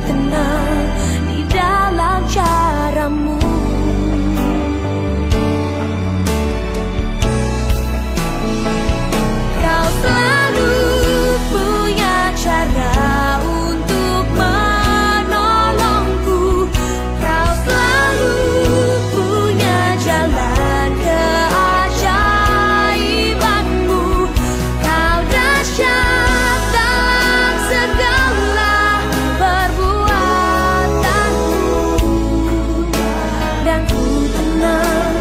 tenang di dalam caramu. Kau selalu punya cara untuk menolongku. Kau selalu punya jalan keajaibanmu. Kau dahsyat dalam segala perbuatanmu, dan ku tenang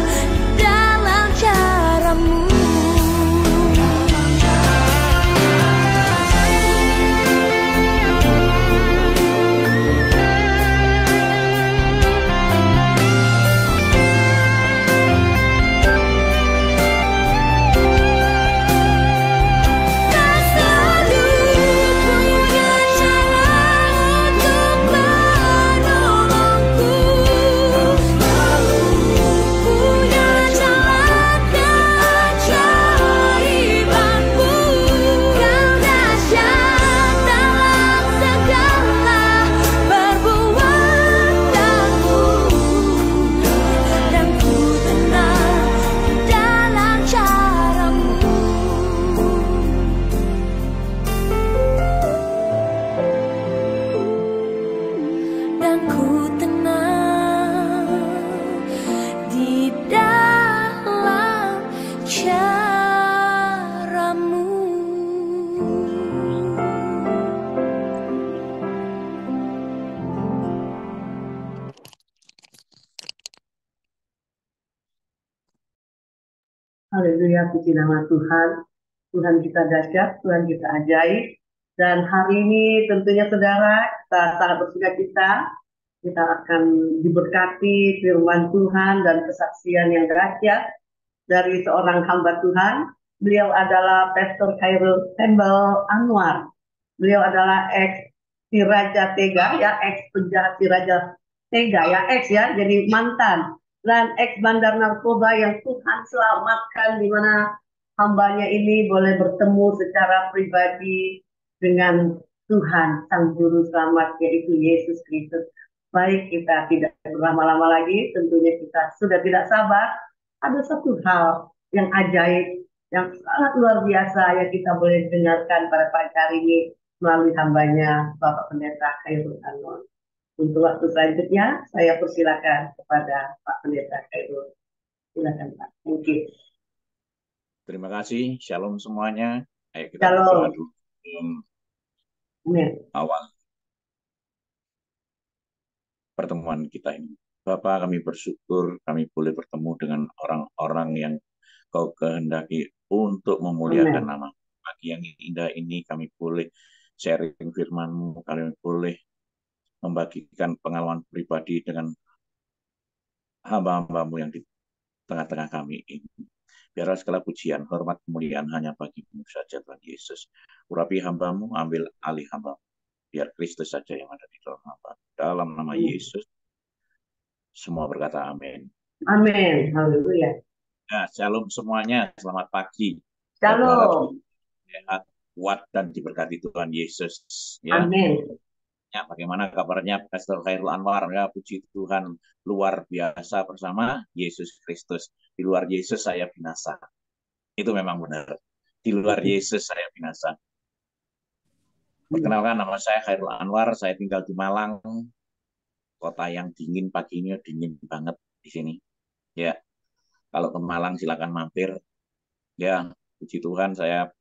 dalam caramu. Kau selalu punya cara untuk menolongku. Punya jalan keajaibanmu. Kau dahsyat dalam segala perbuatanmu, dan ku tenang dalam caramu. Dan ku tenang di dalam caramu. Haleluya, puji nama Tuhan. Tuhan kita dahsyat, Tuhan kita ajaib. Dan hari ini tentunya saudara, kita sangat bersukacita. Kita akan diberkati firman Tuhan dan kesaksian yang dahsyat dari seorang hamba Tuhan. Beliau adalah Pastor Khairul Anwar. Beliau adalah ex Siraja Tega, ya, ex penjahat Siraja Tega, ya, ex, ya, jadi mantan. Dan ex bandar narkoba yang Tuhan selamatkan, di mana hambanya ini boleh bertemu secara pribadi dengan Tuhan, Sang Juru Selamat, yaitu Yesus Kristus. Baik, kita tidak berlama-lama lagi, tentunya kita sudah tidak sabar. Ada satu hal yang ajaib, yang sangat luar biasa yang kita boleh dengarkan pada pagi hari ini melalui hambanya Bapak Pendeta Khairul Anwar. Untuk waktu selanjutnya, saya persilakan kepada Pak Pendeta Khairul. Silakan Pak. Thank you. Terima kasih. Shalom semuanya. Ayo kita Shalom. berdoa dulu sebelum Amin. awal pertemuan kita ini. Bapak, kami bersyukur kami boleh bertemu dengan orang-orang yang Kau kehendaki untuk memuliakan Amin. nama. Pagi yang indah ini kami boleh sharing firman-Mu, kami boleh membagikan pengalaman pribadi dengan hamba-hamba-Mu yang di tengah-tengah kami ini. Biarlah segala pujian, hormat, kemuliaan hanya bagi-Mu saja, Tuhan Yesus. Urapi hamba-Mu, ambil alih hamba-Mu. Biar Kristus saja yang ada di dalam hamba. Dalam nama Yesus, semua berkata amin. Amin. Haleluya. Nah, shalom semuanya, selamat pagi. Shalom. Sehat, kuat, dan diberkati Tuhan Yesus. Ya. Amin. Ya, bagaimana kabarnya Pastor Khairul Anwar? Ya, puji Tuhan, luar biasa bersama Yesus Kristus. Di luar Yesus saya binasa. Itu memang benar. Di luar Yesus saya binasa. Perkenalkan, nama saya Khairul Anwar. Saya tinggal di Malang, kota yang dingin. Paginya dingin banget di sini. Ya, kalau ke Malang silakan mampir. Ya, puji Tuhan, saya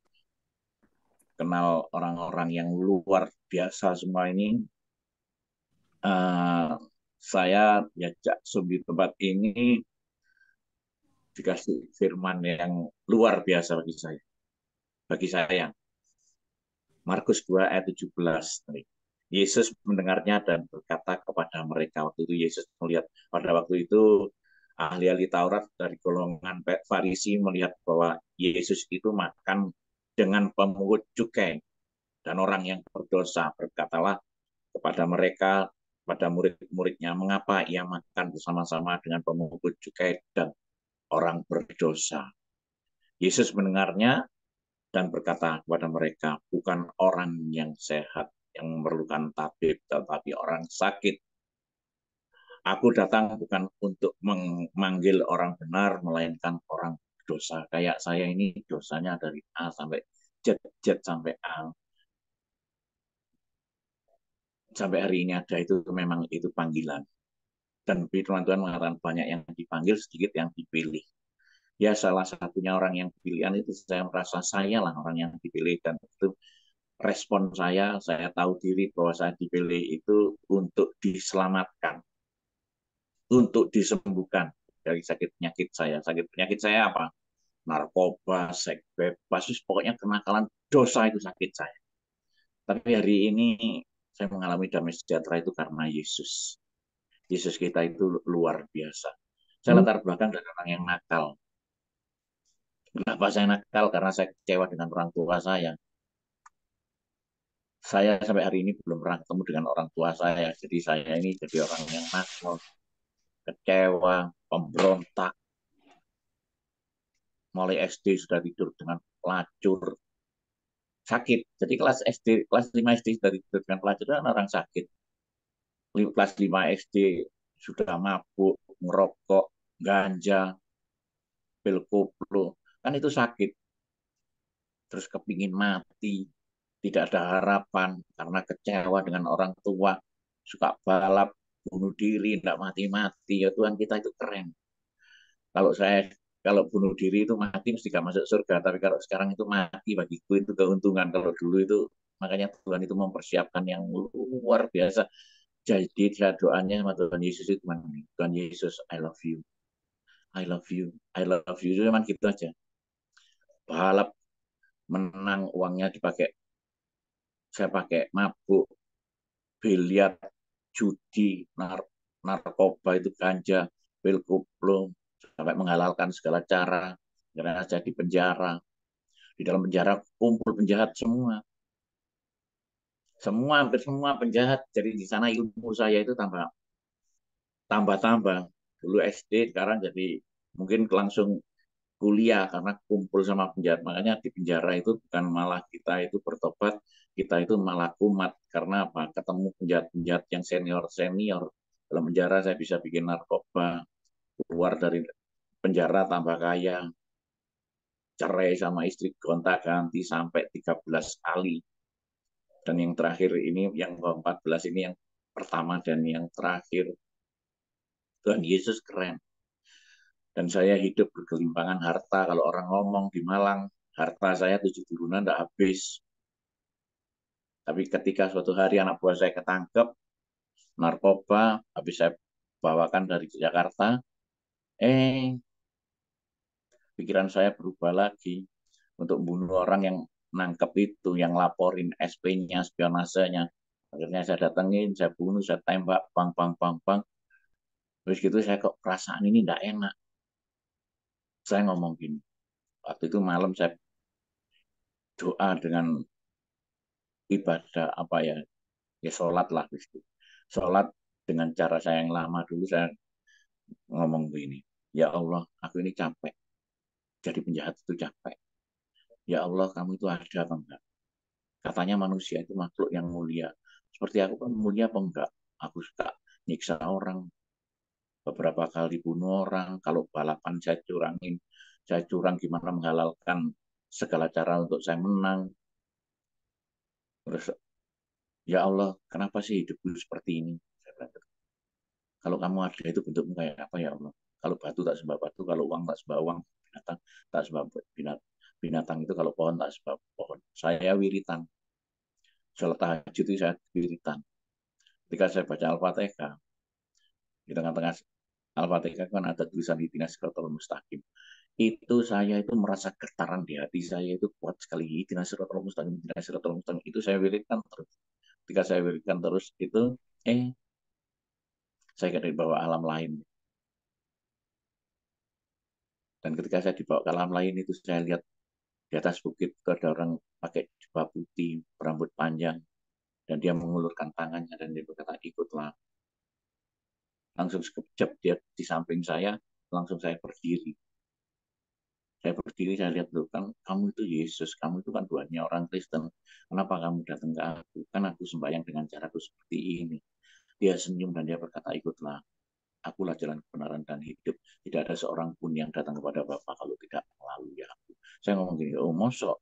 kenal orang-orang yang luar biasa semua ini. Saya diajak di tempat ini dikasih firman yang luar biasa bagi saya. Bagi saya, Markus 2 ayat 17. Yesus mendengarnya dan berkata kepada mereka. Waktu itu Yesus melihat, pada waktu itu ahli-ahli Taurat dari golongan Farisi melihat bahwa Yesus itu makan dengan pemungut cukai dan orang yang berdosa. Berkatalah kepada mereka, pada murid-muridnya, mengapa ia makan bersama-sama dengan pemungut cukai dan orang berdosa. Yesus mendengarnya dan berkata kepada mereka, bukan orang yang sehat yang memerlukan tabib, tetapi orang sakit. Aku datang bukan untuk memanggil orang benar, melainkan orang dosa. Kayak saya ini dosanya dari A sampai Z, Z sampai A. Sampai hari ini ada itu memang itu panggilan. Dan firman Tuhan mengatakan banyak yang dipanggil, sedikit yang dipilih. Ya salah satunya orang yang pilihan itu saya merasa saya lah orang yang dipilih, dan itu respon saya tahu diri bahwa saya dipilih itu untuk diselamatkan, untuk disembuhkan dari sakit penyakit saya. Sakit penyakit saya apa? Narkoba, seks bebas, pokoknya kenakalan dosa itu sakit saya. Tapi hari ini saya mengalami damai sejahtera itu karena Yesus. Yesus kita itu luar biasa. Saya latar belakang dari orang yang nakal. Kenapa saya nakal? Karena saya kecewa dengan orang tua saya. Saya sampai hari ini belum pernah ketemu dengan orang tua saya. Jadi saya ini jadi orang yang nakal, kecewa, pemberontak. Mulai SD sudah tidur dengan pelacur, sakit. Jadi kelas SD, kelas 5 SD sudah tidur dengan pelacur, kan orang sakit. Kelas 5 SD sudah mabuk, merokok, ganja, pil koplo, kan itu sakit. Terus kepingin mati, tidak ada harapan karena kecewa dengan orang tua, suka balap, bunuh diri, tidak mati-mati. Ya Tuhan, kita itu keren. Kalau saya kalau bunuh diri itu mati mesti gak masuk surga, tapi kalau sekarang itu mati bagiku itu keuntungan. Kalau dulu itu makanya Tuhan itu mempersiapkan yang luar biasa. Jadi doanya sama Tuhan Yesus itu Tuhan Yesus, I love you, I love you, I love you. Itu memang gitu aja. Balap, menang, uangnya dipakai, saya pakai mabuk, biliar, judi, narkoba itu ganja, pil koplo, sampai menghalalkan segala cara, karena saya di penjara. Di dalam penjara kumpul penjahat semua, hampir semua penjahat. Jadi di sana ilmu saya itu tambah. Dulu SD, sekarang jadi mungkin langsung kuliah karena kumpul sama penjahat. Makanya di penjara itu bukan malah kita itu bertobat, kita itu malah kumat. Karena apa? Ketemu penjahat-penjahat yang senior. Dalam penjara saya bisa bikin narkoba, keluar dari penjara tambah kaya, cerai sama istri gonta-ganti sampai 13 kali. Dan yang terakhir ini, yang ke-14 ini yang pertama dan yang terakhir. Tuhan Yesus keren. Dan saya hidup bergelimpangan harta. Kalau orang ngomong di Malang, harta saya 7 turunan tidak habis. Tapi ketika suatu hari anak buah saya ketangkep, narkoba, habis saya bawakan dari Jakarta, pikiran saya berubah lagi untuk bunuh orang yang nangkep itu, yang laporin SP-nya, spionasenya. Akhirnya saya datengin, saya bunuh, saya tembak, bang. Terus gitu saya kok perasaan ini tidak enak. Saya ngomong gini, waktu itu malam saya doa dengan ibadah apa ya, ya sholat lah. Gitu. Sholat dengan cara saya yang lama dulu, saya ngomong begini, ya Allah, aku ini capek. Jadi penjahat itu capek. Ya Allah, kamu itu ada apa enggak? Katanya manusia itu makhluk yang mulia. Seperti aku kan mulia apa enggak? Aku suka nyiksa orang, beberapa kali bunuh orang, kalau balapan saya curangin, saya curang gimana menghalalkan segala cara untuk saya menang. Terus, ya Allah, kenapa sih hidupku seperti ini? Kalau kamu ada itu bentukmu kayak apa ya Allah? Kalau batu tak sembah batu, kalau uang tak sembah uang, binatang tak sembah binatang itu, kalau pohon tak sembah pohon. Saya wiritan. Sholat tahajud itu saya wiritan. Ketika saya baca Al-Fatihah, di tengah-tengah Al-Fatihah kan ada tulisan ihdinas siratal mustaqim. Itu saya itu merasa getaran di hati saya itu kuat sekali. Ihdinas siratal mustaqim, ihdinas siratal mustaqim. Itu saya wiridkan terus. Ketika saya wiridkan terus itu, saya kayak dibawa alam lain. Dan ketika saya dibawa ke alam lain itu saya lihat di atas bukit itu ada orang pakai jubah putih, berambut panjang, dan dia mengulurkan tangannya dan dia berkata, ikutlah. Langsung sekejap dia di samping saya, langsung saya berdiri. Saya berdiri, saya lihat dulu, kan kamu itu Yesus, kamu itu kan Tuhannya orang Kristen. Kenapa kamu datang ke aku? Kan aku sembahyang dengan caraku seperti ini. Dia senyum dan dia berkata, ikutlah. Akulah jalan kebenaran dan hidup. Tidak ada seorang pun yang datang kepada Bapa kalau tidak melalui aku. Saya ngomong gini, oh mosok,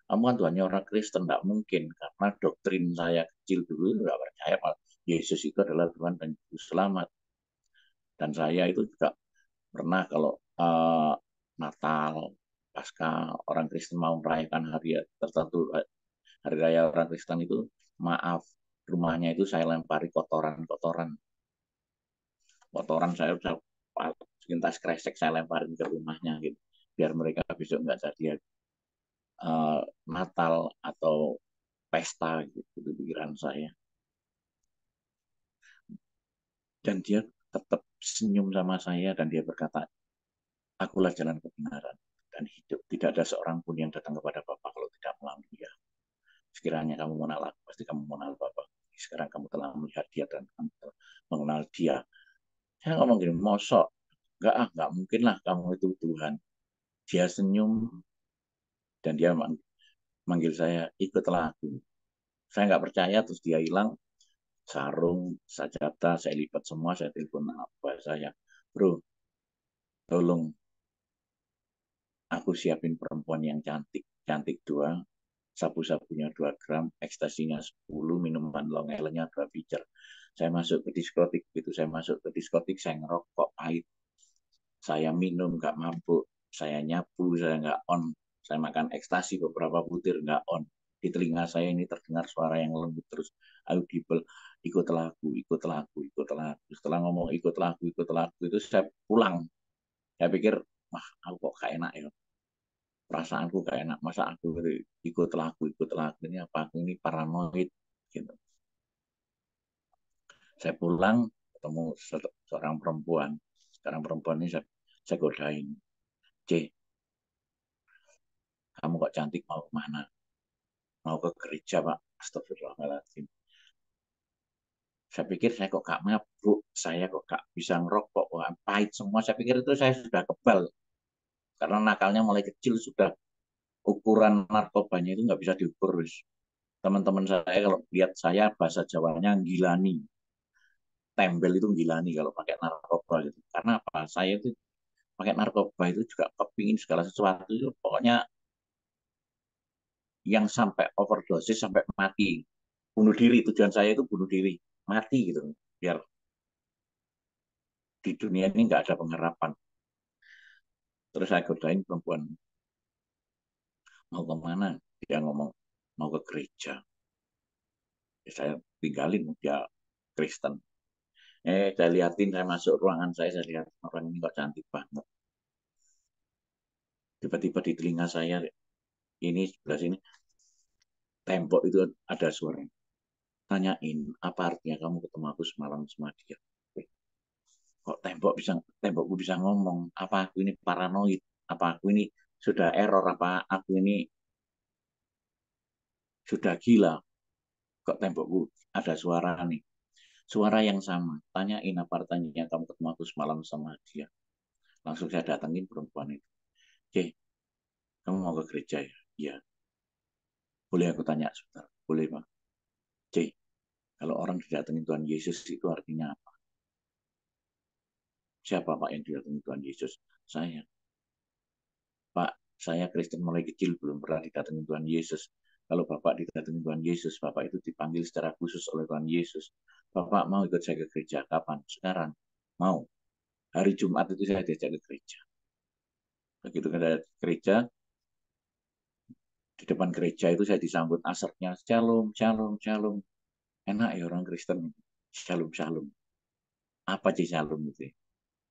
kamu kan Tuhannya orang Kristen, tidak mungkin. Karena doktrin saya kecil dulu nggak percaya kalau Yesus itu adalah Tuhan dan Juru Selamat. Dan saya itu juga pernah kalau Natal, Pasca orang Kristen mau merayakan hari tertentu, hari raya orang Kristen itu, maaf, rumahnya itu saya lempari kotoran-kotoran. Kotoran saya udah sepintas kresek saya lemparin ke rumahnya gitu. Biar mereka besok nggak jadi Natal atau pesta gitu, itu pikiran saya. Dan dia tetap senyum sama saya dan dia berkata, akulah jalan kebenaran dan hidup. Tidak ada seorang pun yang datang kepada Bapa kalau tidak melalui dia. Sekiranya kamu mengenal aku, pasti kamu mengenal Bapa. Sekarang kamu telah melihat dia dan kamu telah mengenal dia. Saya ngomong gini, mosok, enggak mungkin lah kamu itu Tuhan. Dia senyum dan dia manggil saya, ikutlah aku. Saya nggak percaya, terus dia hilang, sarung, sajadah, saya lipat semua, saya telepon apa saya, bro, tolong aku siapin perempuan yang cantik, cantik dua, sabu-sabunya 2 gram, ekstasinya 10, minuman long islandnya 2 pitcher. Saya masuk ke diskotik, gitu saya masuk ke diskotik, saya ngerokok pahit, saya minum nggak mabuk, saya nyapu, saya nggak on, saya makan ekstasi beberapa butir nggak on. Di telinga saya ini terdengar suara yang lembut terus audible, ikutlah aku, ikutlah aku, ikutlah aku. Setelah ngomong ikutlah aku itu saya pulang. Saya pikir, wah aku kok gak enak ya. Perasaanku gak enak, masa aku ikutlah aku, ini apa aku ini paranoid gitu. Saya pulang ketemu seorang perempuan. Sekarang perempuan ini saya godain. C, kamu kok cantik mau kemana? Mau ke gereja Pak. Astagfirullahaladzim. Saya pikir saya kok gak mabuk, saya kok gak bisa ngerokok, wah, pahit semua. Saya pikir itu saya sudah kebal. Karena nakalnya mulai kecil sudah ukuran narkobanya itu nggak bisa diukur. Teman-teman saya kalau lihat saya bahasa Jawanya gilani. Tembel itu gilani kalau pakai narkoba gitu. Karena apa? Saya itu pakai narkoba itu juga kepingin segala sesuatu itu pokoknya yang sampai overdosis sampai mati, bunuh diri, tujuan saya itu bunuh diri, mati gitu, biar di dunia ini nggak ada pengharapan. Terus saya godain perempuan, mau kemana? Dia ngomong mau ke gereja. Ya, saya tinggalin, dia Kristen. Saya liatin, saya masuk ruangan saya lihat orang ini kok cantik banget. Tiba-tiba di telinga saya ini sebelah sini tembok itu ada suara, tanyain apa artinya kamu ketemu aku semalam sama dia. Kok tembokku bisa ngomong, apa aku ini paranoid, apa aku ini sudah error, apa aku ini sudah gila. Kok tembokku ada suara nih, suara yang sama, tanyain apa artinya kamu ketemu aku semalam sama dia. Langsung saya datengin perempuan itu. Oke, kamu mau ke gereja ya? Iya. Boleh aku tanya sebentar? Boleh Pak. C, kalau orang didatengin Tuhan Yesus itu artinya apa? Siapa Pak yang didatengin Tuhan Yesus? Saya. Pak, saya Kristen mulai kecil, belum pernah didatengin Tuhan Yesus. Kalau Bapak didatengin Tuhan Yesus, Bapak itu dipanggil secara khusus oleh Tuhan Yesus. Bapak mau ikut saya ke gereja? Kapan? Sekarang. Mau. Hari Jumat itu saya diajak ke gereja. Begitu ke gereja, di depan gereja itu saya disambut asarnya, shalom, shalom, shalom. Enak ya orang Kristen. Shalom, shalom. Apa sih shalom itu?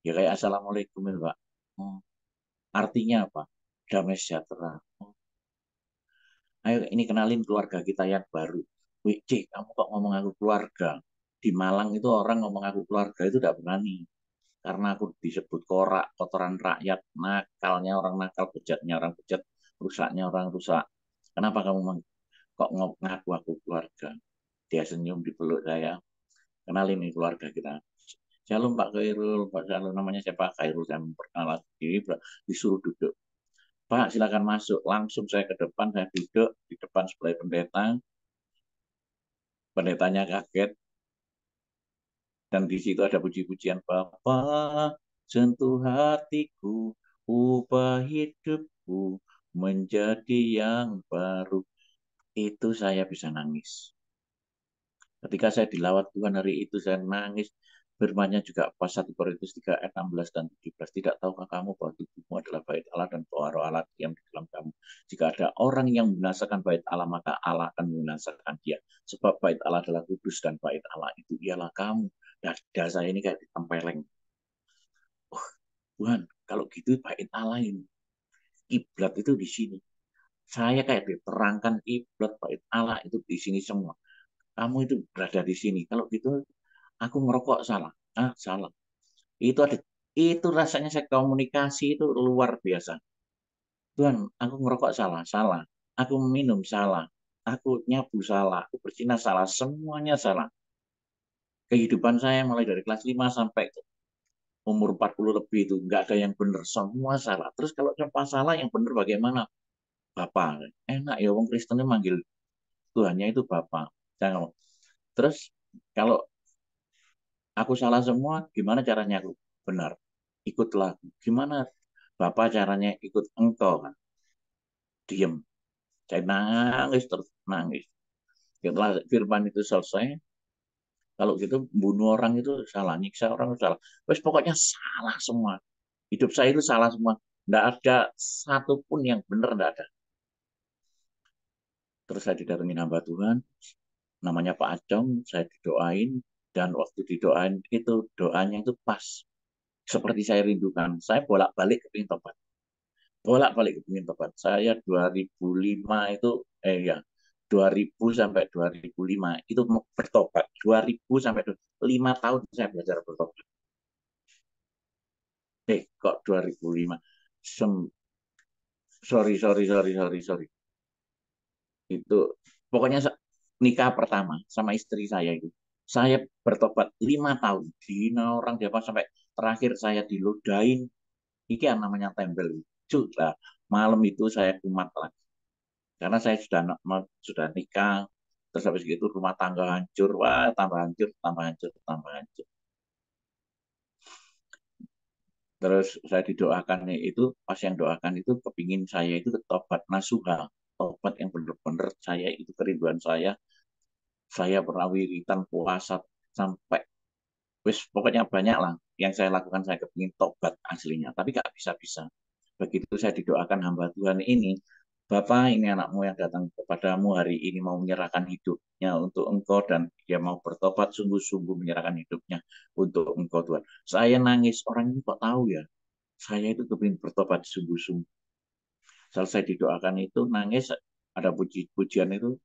Ya kayak assalamualaikum ya Pak. Oh, artinya apa? Damai sejahtera. Oh, ayo ini kenalin keluarga kita yang baru. Wih, Cik, kamu kok ngomong aku keluarga? Di Malang itu orang ngomong aku keluarga itu tidak berani. Karena aku disebut korak, kotoran rakyat, nakalnya orang nakal, bejatnya orang bejat, rusaknya orang rusak. Kenapa kamu kok ngaku aku keluarga? Dia senyum di peluk saya. Kenalin nih keluarga kita. Shalom Pak Khairul, Pak Shalom namanya siapa? Khairul, saya memperkenalkan diri, disuruh duduk. Pak, silakan masuk. Langsung saya ke depan, saya duduk di depan sebelah pendeta. Pendetanya kaget, dan di situ ada puji-pujian, Bapa, sentuh hatiku, ubah hidupku menjadi yang baru. Itu saya bisa nangis. Ketika saya dilawat Tuhan hari itu, saya nangis. Firman-Nya juga pas 1 Korintus 3 ayat 16 dan 17. Tidak tahukah kamu bahwa tubuhmu adalah bait Allah dan bahwa roh Allah diam di dalam kamu. Jika ada orang yang membinasakan bait Allah, maka Allah akan membinasakan dia. Sebab bait Allah adalah kudus dan bait Allah itu ialah kamu. Dada saya ini kayak ditempeleng. Oh, Tuhan, kalau gitu bait Allah ini. Kiblat itu di sini. Saya kayak diterangkan kiblat bait Allah itu di sini semua. Kamu itu berada di sini. Kalau gitu aku ngerokok salah. Ah, salah. Itu ada, itu rasanya saya komunikasi itu luar biasa. Tuhan, aku ngerokok salah, salah. Aku minum salah. Aku nyabu salah, aku berzina salah, semuanya salah. Kehidupan saya mulai dari kelas 5 sampai umur 40 lebih itu nggak ada yang benar, semua salah. Terus kalau cuma salah yang benar bagaimana? Bapak. Enak ya wong Kristen manggil Tuhannya itu Bapak. Jangan. Terus kalau aku salah semua, gimana caranya aku benar? Ikutlah. Gimana Bapak caranya ikut engkau kan? Diem. Saya nangis terus nangis. Setelah firman itu selesai, kalau gitu bunuh orang itu salah, nyiksa orang itu salah. Terus pokoknya salah semua. Hidup saya itu salah semua. Tidak ada satupun yang benar, tidak ada. Terus saya didatengin hamba Tuhan, namanya Pak Acong, saya didoain, dan waktu didoain itu doanya itu pas. Seperti saya rindukan. Saya bolak-balik ke tobat. Bolak-balik ke tobat. Saya 2005 itu, ya, 2000 sampai 2005 itu bertobat. 2000 sampai 5 tahun saya belajar bertobat. Kok 2005? Sorry. Itu pokoknya nikah pertama sama istri saya itu. Saya bertobat 5 tahun. Dina orang dia sampai terakhir saya diludain. Ini yang namanya tembel. Sudah malam itu saya kumat lagi. Karena saya sudah nikah, terus habis itu rumah tangga hancur, wah tambah hancur, tambah hancur, tambah hancur. Terus saya didoakan itu, pas yang doakan itu kepingin saya itu tobat nasuha, tobat yang benar-benar saya itu kerinduan saya pernah wiritan puasa sampai wis pokoknya banyak lah yang saya lakukan, saya kepingin tobat aslinya, tapi gak bisa-bisa. Begitu saya didoakan hamba Tuhan ini, Bapak, ini anakmu yang datang kepadamu hari ini mau menyerahkan hidupnya untuk engkau dan dia mau bertobat sungguh-sungguh menyerahkan hidupnya untuk engkau Tuhan. Saya nangis, orang ini kok tahu ya? Saya itu kepingin bertobat sungguh-sungguh. Selesai didoakan itu nangis, ada puji-pujian itu,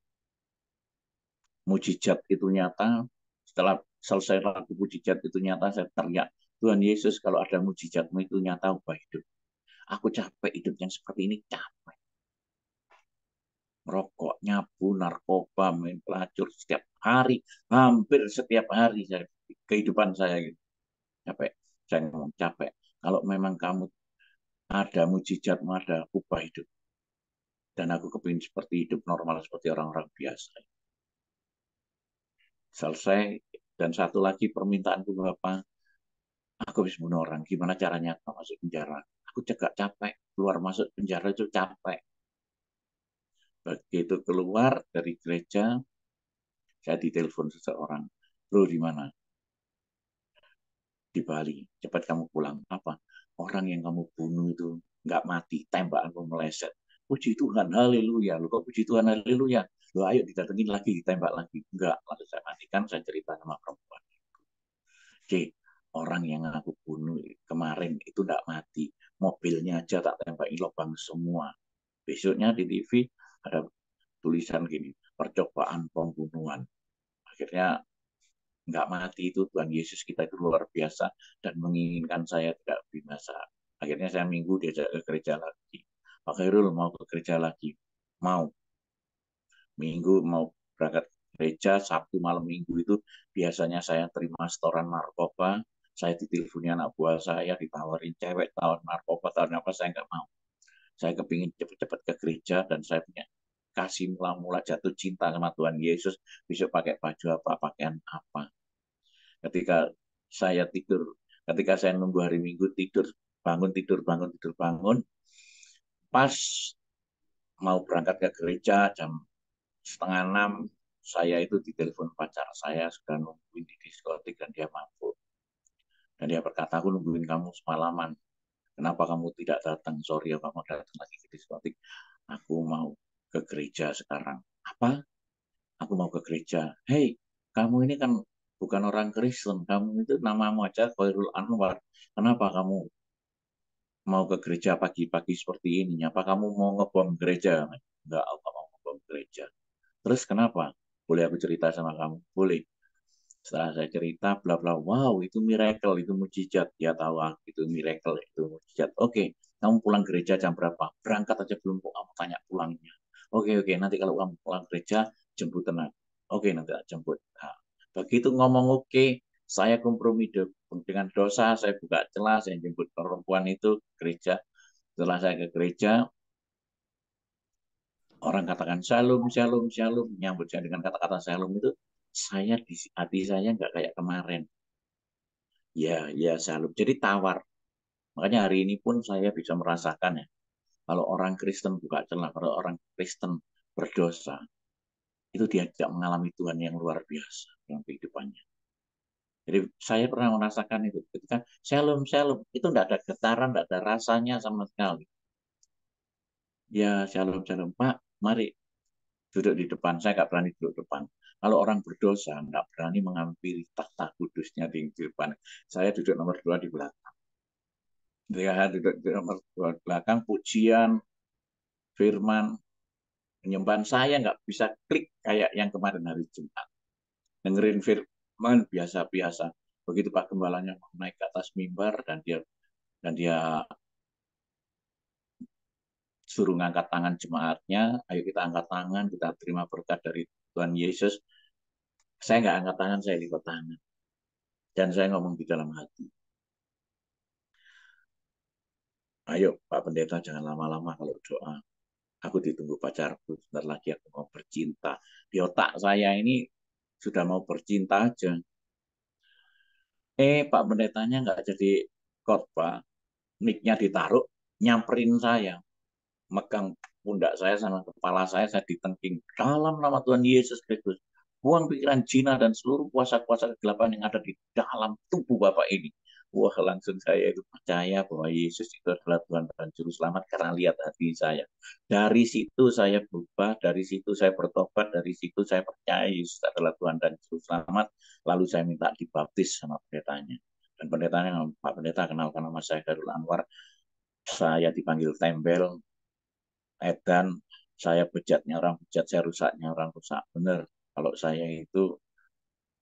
mujizat itu nyata. Setelah selesai lagu mujizat itu nyata, saya teriak, Tuhan Yesus, kalau ada mujizatmu itu nyata, ubah hidup. Aku capek hidup yang seperti ini, capek. Merokok, nyabu, narkoba, main pelacur setiap hari, hampir setiap hari saya, kehidupan saya gitu. Capek, saya ngomong capek. Kalau memang kamu ada mujizatmu, ada ubah hidup. Dan aku kepingin seperti hidup normal, seperti orang-orang biasa. Selesai, dan satu lagi permintaanku Bapak, aku habis bunuh orang, gimana caranya aku masuk penjara? Aku juga capek, keluar masuk penjara itu capek. Begitu keluar dari gereja, saya ditelepon seseorang, bro di mana? Di Bali, cepat kamu pulang. Apa? Orang yang kamu bunuh itu nggak mati, tembakanmu meleset. Puji Tuhan, haleluya. Lu kok puji Tuhan, haleluya? Lu ayo didatengin lagi, ditembak lagi. Enggak, lalu saya matikan, saya cerita sama perempuan. C, orang yang aku bunuh kemarin itu enggak mati. Mobilnya aja tak tembakin lubang semua. Besoknya di TV ada tulisan gini, percobaan pembunuhan. Akhirnya nggak mati itu Tuhan Yesus kita itu luar biasa dan menginginkan saya tidak binasa. Akhirnya saya minggu diajak ke gereja lagi. Pak Khairul mau ke gereja lagi. Mau. Minggu mau berangkat gereja, Sabtu malam minggu itu biasanya saya terima setoran narkoba, saya diteleponi anak buah saya, ditawarin cewek, tawar narkoba, tawar apa, saya nggak mau. Saya kepingin cepat-cepat ke gereja dan saya punya kasih mula-mula jatuh cinta sama Tuhan Yesus. Besok pakai baju apa, pakaian apa. Ketika saya tidur, ketika saya nunggu hari Minggu tidur, bangun, tidur, bangun, tidur, bangun. Pas mau berangkat ke gereja jam setengah 6, saya itu ditelepon pacar saya sudah nungguin di diskotik dan dia mabuk. Dan dia berkata, aku nungguin kamu semalaman. Kenapa kamu tidak datang? Sorry ya, kamu datang lagi ke diskotik. Aku mau ke gereja sekarang. Apa? Aku mau ke gereja. Hei, kamu ini kan bukan orang Kristen. Kamu itu namamu aja Khairul Anwar. Kenapa kamu mau ke gereja pagi-pagi seperti ini? Apa kamu mau ngebom gereja? Enggak, aku mau ngebom gereja. Terus kenapa? Boleh aku cerita sama kamu? Boleh. Setelah saya cerita, bla bla, wow, itu miracle, itu mujizat. Dia tahu itu miracle, itu mujizat. Oke, kamu pulang gereja jam berapa? Berangkat aja belum kok kamu tanya pulangnya. Oke, nanti kalau kamu pulang gereja, jemput tenang. Oke, nanti tak jemput. Nah, begitu ngomong oke, saya kompromi dengan dosa, saya buka celah, saya jemput perempuan itu ke gereja. Setelah saya ke gereja, orang katakan shalom, shalom, shalom, nyambut saya dengan kata-kata shalom itu, saya di hati saya nggak kayak kemarin. Ya, shalom. Jadi tawar. Makanya hari ini pun saya bisa merasakan ya, kalau orang Kristen buka celah, kalau orang Kristen berdosa, itu dia tidak mengalami Tuhan yang luar biasa dalam kehidupannya. Jadi saya pernah merasakan itu. Ketika shalom, shalom, itu tidak ada getaran, tidak ada rasanya sama sekali. Ya, shalom, shalom. Pak, mari duduk di depan. Saya nggak berani duduk depan. Kalau orang berdosa, nggak berani mengambil tahta kudusnya di depan. Saya duduk nomor 2 di belakang. Dia duduk di nomor 2 di belakang, pujian, firman, penyembahan saya nggak bisa klik kayak yang kemarin hari Jumat. Dengerin firman biasa-biasa. Begitu Pak Gembalanya mau naik ke atas mimbar dan dia suruh ngangkat tangan jemaatnya, ayo kita angkat tangan, kita terima berkat dari Tuhan Yesus. Saya nggak angkat tangan, saya lipat tangan. Dan saya ngomong di dalam hati, ayo Pak Pendeta jangan lama-lama kalau doa. Aku ditunggu pacarku, sebentar lagi aku mau bercinta. Di otak saya ini sudah mau bercinta aja. Pak Pendetanya nggak jadi khotbah, mic-nya ditaruh, nyamperin saya. Megang pundak saya sama kepala saya ditengking. Dalam nama Tuhan Yesus Kristus, buang pikiran jina dan seluruh kuasa-kuasa kegelapan yang ada di dalam tubuh Bapak ini. Wah, langsung saya itu percaya bahwa Yesus itu adalah Tuhan dan Juru Selamat karena lihat hati saya. Dari situ saya berubah, dari situ saya bertobat, dari situ saya percaya Yesus adalah Tuhan dan Juru Selamat. Lalu saya minta dibaptis sama pendetanya. Dan pendetanya, Pak Pendeta, kenalkan nama saya Khairul Anwar. Saya dipanggil tembel, edan, saya bejatnya orang bejat, saya rusaknya orang rusak. Benar, kalau saya itu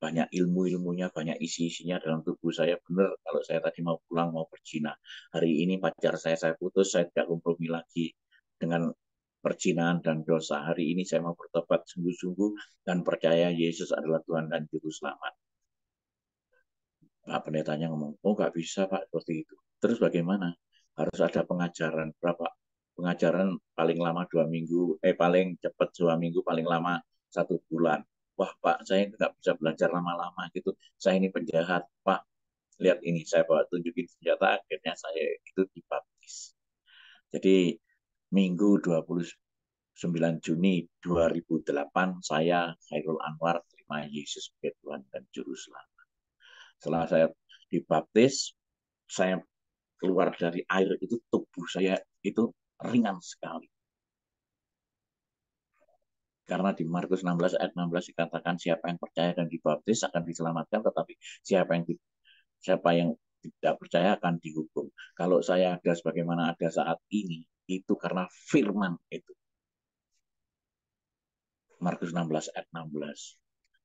banyak ilmu-ilmunya, banyak isi-isinya dalam tubuh saya. Benar, kalau saya tadi mau pulang, mau berzina. Hari ini pacar saya putus, saya tidak kompromi lagi dengan perzinaan dan dosa. Hari ini saya mau bertobat sungguh-sungguh dan percaya Yesus adalah Tuhan dan Juru Selamat. Pak pendetanya ngomong, oh nggak bisa Pak seperti itu. Terus bagaimana? Harus ada pengajaran berapa? Pengajaran paling lama 2 minggu, paling cepat 2 minggu, paling lama 1 bulan. Wah Pak, saya nggak bisa belajar lama-lama gitu. Saya ini penjahat Pak. Lihat ini, saya bawa tunjukin senjata, akhirnya saya itu dibaptis. Jadi Minggu 29 Juni 2008 saya Khairul Anwar terima Yesus sebagai Tuhan dan Juru Selamat. Setelah saya dibaptis, saya keluar dari air itu, tubuh saya itu ringan sekali. Karena di Markus 16 ayat 16 dikatakan siapa yang percaya dan dibaptis akan diselamatkan, tetapi siapa yang tidak percaya akan dihukum. Kalau saya ada sebagaimana ada saat ini, itu karena firman itu. Markus 16 ayat 16.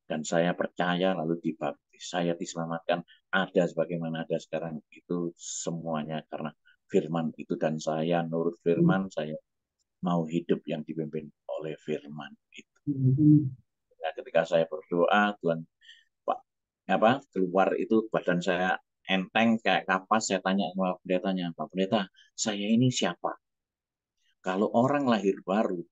Dan saya percaya lalu dibaptis. Saya diselamatkan ada sebagaimana ada sekarang itu semuanya karena firman itu, dan saya nurut firman, saya mau hidup yang dipimpin oleh firman itu. Nah, ketika saya berdoa, Tuhan Pak keluar itu badan saya enteng kayak kapas. Saya tanya sama pendetanya, Pak Pendeta, saya ini siapa? Kalau orang lahir baru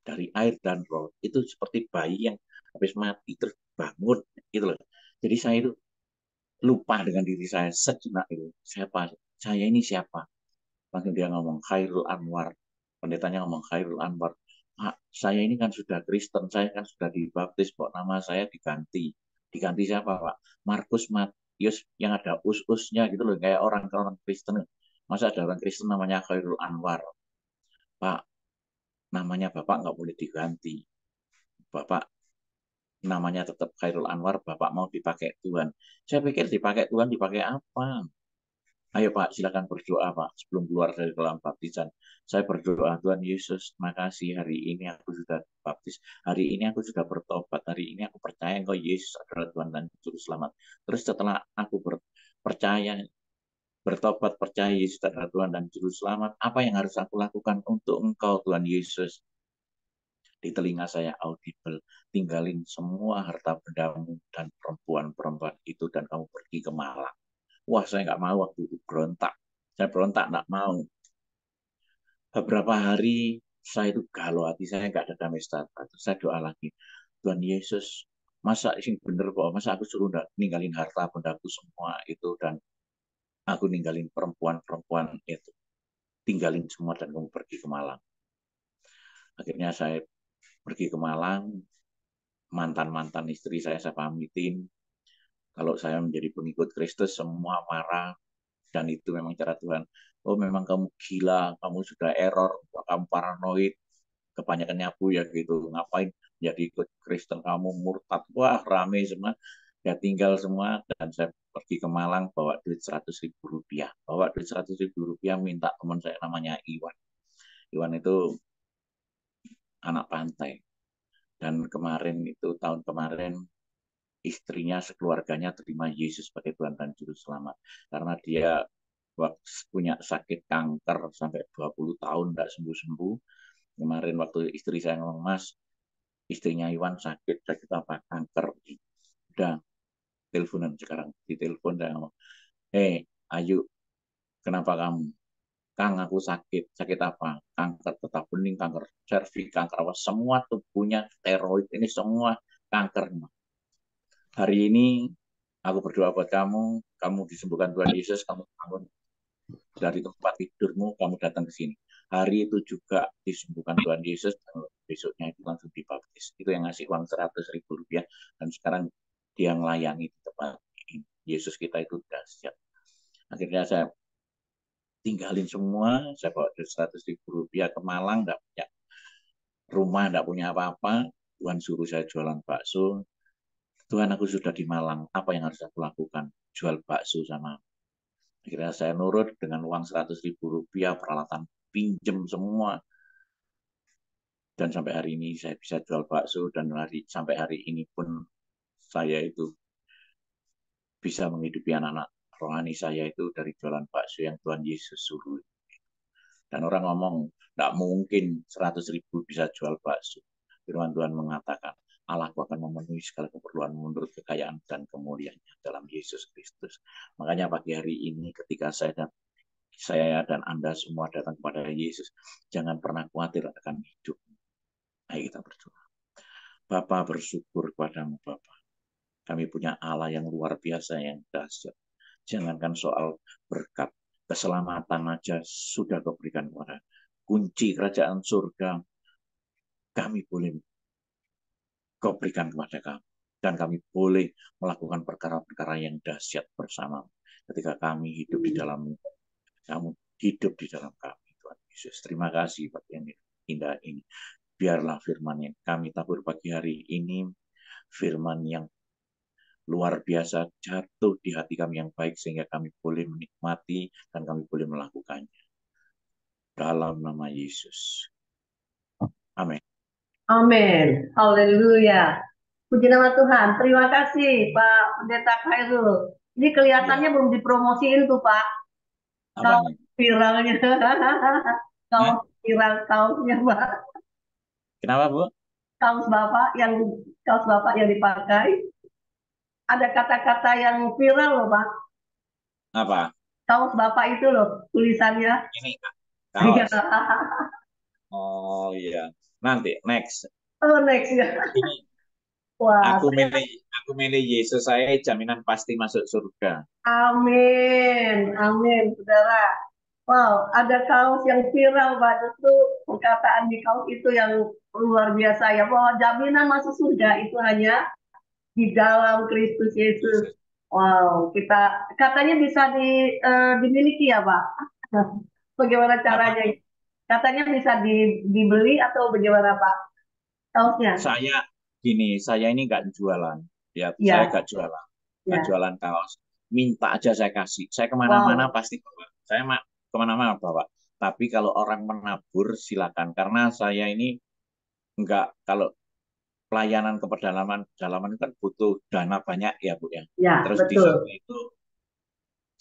dari air dan roh, itu seperti bayi yang habis mati terus bangun, gitu loh. Jadi saya itu lupa dengan diri saya sejenak itu. Siapa? Saya ini siapa? Langsung dia ngomong Khairul Anwar. Pendetanya ngomong Khairul Anwar. Pak, saya ini kan sudah Kristen, saya kan sudah dibaptis, kok nama saya diganti. Diganti siapa, Pak? Markus Matius yang ada us-usnya gitu loh, kayak orang Kristen. Masa ada orang Kristen namanya Khairul Anwar? Pak, namanya Bapak nggak boleh diganti. Bapak namanya tetap Khairul Anwar, Bapak mau dipakai Tuhan. Saya pikir dipakai Tuhan, dipakai apa? Ayo Pak, silakan berdoa Pak sebelum keluar dari kolam baptisan. Saya berdoa, Tuhan Yesus, makasih hari ini aku sudah baptis. Hari ini aku sudah bertobat. Hari ini aku percaya Engkau Yesus adalah Tuhan dan Juru Selamat. Terus setelah aku percaya, bertobat, percaya Yesus adalah Tuhan dan Juru Selamat, apa yang harus aku lakukan untuk Engkau Tuhan Yesus? Di telinga saya audible, tinggalin semua harta bendamu dan perempuan-perempuan itu dan kamu pergi ke Malang. Wah, saya nggak mau waktu itu berontak. Saya berontak, nggak mau. Beberapa hari saya itu galau, hati saya nggak ada damai sejahtera. Saya doa lagi, Tuhan Yesus, masa sing bener kok, masa aku suruh ninggalin harta bendaku semua itu dan aku ninggalin perempuan-perempuan itu, tinggalin semua dan kamu pergi ke Malang. Akhirnya saya pergi ke Malang, mantan-mantan istri saya pamitin. Kalau saya menjadi pengikut Kristus, semua marah. Dan itu memang cara Tuhan. Oh, memang kamu gila, kamu sudah error, kamu paranoid, kebanyakannya aku ya gitu. Ngapain jadi ikut Kristen, kamu murtad. Wah, rame semua. Ya tinggal semua dan saya pergi ke Malang bawa duit 100.000 rupiah. Bawa duit 100.000 rupiah minta teman saya namanya Iwan. Iwan itu anak pantai. Dan kemarin itu tahun kemarin istrinya sekeluarganya terima Yesus sebagai Tuhan dan Juru Selamat. Karena dia punya sakit kanker sampai 20 tahun tidak sembuh-sembuh. Kemarin waktu istri saya ngomong, Mas, istrinya Iwan sakit apa? Kanker. Udah, teleponan sekarang. Di telepon saya ngomong, Ayu, kenapa kamu? Kang, aku sakit. Sakit apa? Kanker tetap bening, kanker serviks, kanker apa? Semua tubuhnya, steroid, ini semua kanker. Hari ini aku berdoa buat kamu, kamu disembuhkan Tuhan Yesus, kamu bangun dari tempat tidurmu, kamu datang ke sini. Hari itu juga disembuhkan Tuhan Yesus, dan besoknya itu langsung dibaptis. Itu yang ngasih uang 100.000 rupiah, dan sekarang dia melayani di tempat ini. Yesus kita itu dahsyat. Akhirnya saya tinggalin semua, saya bawa 100.000 rupiah ke Malang, nggak punya rumah, nggak punya apa-apa. Tuhan suruh saya jualan bakso. Tuhan, aku sudah di Malang, apa yang harus aku lakukan? Jual bakso sama. Akhirnya saya nurut dengan uang 100.000 rupiah, peralatan pinjem semua. Dan sampai hari ini saya bisa jual bakso dan sampai hari ini pun saya itu bisa menghidupi anak-anak rohani saya itu dari jualan bakso yang Tuhan Yesus suruh. Dan orang ngomong, tidak mungkin 100.000 bisa jual bakso. Firman Tuhan mengatakan, Allah akan memenuhi segala keperluan menurut kekayaan dan kemuliaannya dalam Yesus Kristus. Makanya pagi hari ini ketika saya dan Anda semua datang kepada Yesus, jangan pernah khawatir akan hidup. Ayo kita berdoa. Bapa, bersyukur kepadamu Bapa. Kami punya Allah yang luar biasa, yang dahsyat. Jangankan soal berkat, keselamatan aja sudah Kau berikan kepada kunci kerajaan surga, kami boleh Kau berikan kepada kami. Dan kami boleh melakukan perkara-perkara yang dahsyat bersama. Ketika kami hidup di dalam kamu, hidup di dalam kami, Tuhan Yesus. Terima kasih pagi yang indah ini. Biarlah firman yang kami tabur pagi hari ini, firman yang luar biasa jatuh di hati kami yang baik, sehingga kami boleh menikmati dan kami boleh melakukannya. Dalam nama Yesus. Amin. Amin. Haleluya. Puji nama Tuhan. Terima kasih Pak Pendeta Khairul. Ini kelihatannya Ya. belum dipromosiin tuh Pak. Kaos Apanya? viralnya. Hah? Kaos viral kaosnya Pak. Kenapa, Bu? Kaos Bapak yang dipakai. Ada kata-kata yang viral loh Pak. Apa? Kaos Bapak itu loh tulisannya. Ini, Kak. Iya. kaos. Oh iya. Nanti next. Oh, next ya. Ini Wah, aku milih Yesus, saya jaminan pasti masuk surga. amin, amin, saudara. Wow, ada kaos yang viral, Pak. Itu perkataan di kaos itu yang luar biasa ya. Bahwa jaminan masuk surga itu hanya di dalam Kristus Yesus. Yesus. Wow, kita katanya bisa dimiliki ya, Pak. Bagaimana Apa caranya? tuh? Katanya bisa dibeli atau bagaimana, Pak? Kaosnya? Saya saya ini nggak jualan. Ya, saya Ya, nggak ya. jualan kaos. Minta aja saya kasih. Saya kemana-mana Wow. pasti bawa. Saya kemana-mana bawa. Tapi kalau orang menabur silakan. Karena saya ini nggak, kalau pelayanan ke pedalaman itu kan butuh dana banyak ya Bu ya. Ya, Terus di sana betul. itu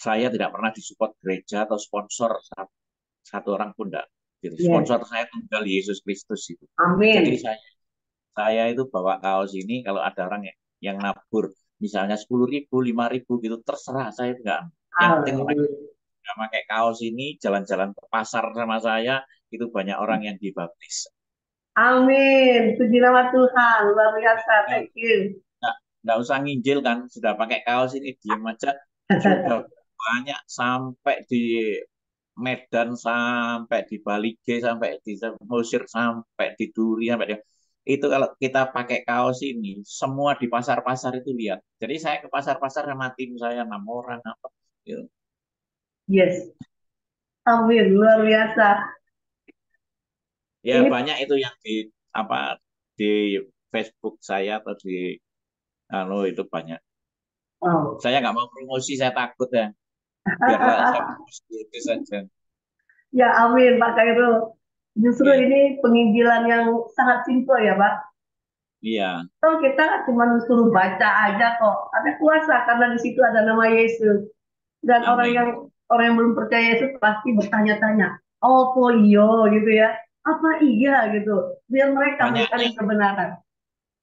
saya tidak pernah disupport gereja atau sponsor satu orang pun enggak. Gitu. Yes. Sponsor saya tunggal Yesus Kristus itu. Jadi Amin. saya itu bawa kaos ini kalau ada orang yang nabur misalnya 10.000, 5.000 gitu, terserah saya enggak. Yang penting mereka Haleluya. pakai kaos ini jalan-jalan ke pasar sama saya, itu banyak orang yang dibaptis. Amin. Puji nama Tuhan. Luar biasa. Nggak, Thank you. nggak usah nginjil kan, sudah pakai kaos ini diem aja sudah banyak, sampai di Medan, sampai di Bali G, sampai di Mesir, sampai di Duri, sampai di, itu kalau kita pakai kaos ini semua di pasar-pasar itu lihat. Jadi saya ke pasar-pasar sama tim saya 6 orang apa gitu. Yes. Amin. Luar biasa. Ya Ini banyak itu yang di apa, di Facebook saya atau di itu banyak. wow. Saya nggak mau promosi, saya takut ya. Biarlah saya promosi itu saja. Ya, amin, Pak Khairul. Justru Oke. ini penginjilan yang sangat simpel ya, Pak. Iya, Kalau kita cuma suruh baca aja kok. Ada kuasa karena di situ ada nama Yesus. Dan amin. orang yang belum percaya Yesus pasti bertanya-tanya, oh kok iya gitu ya, apa iya gitu, biar mereka Banyak mencari yang kebenaran.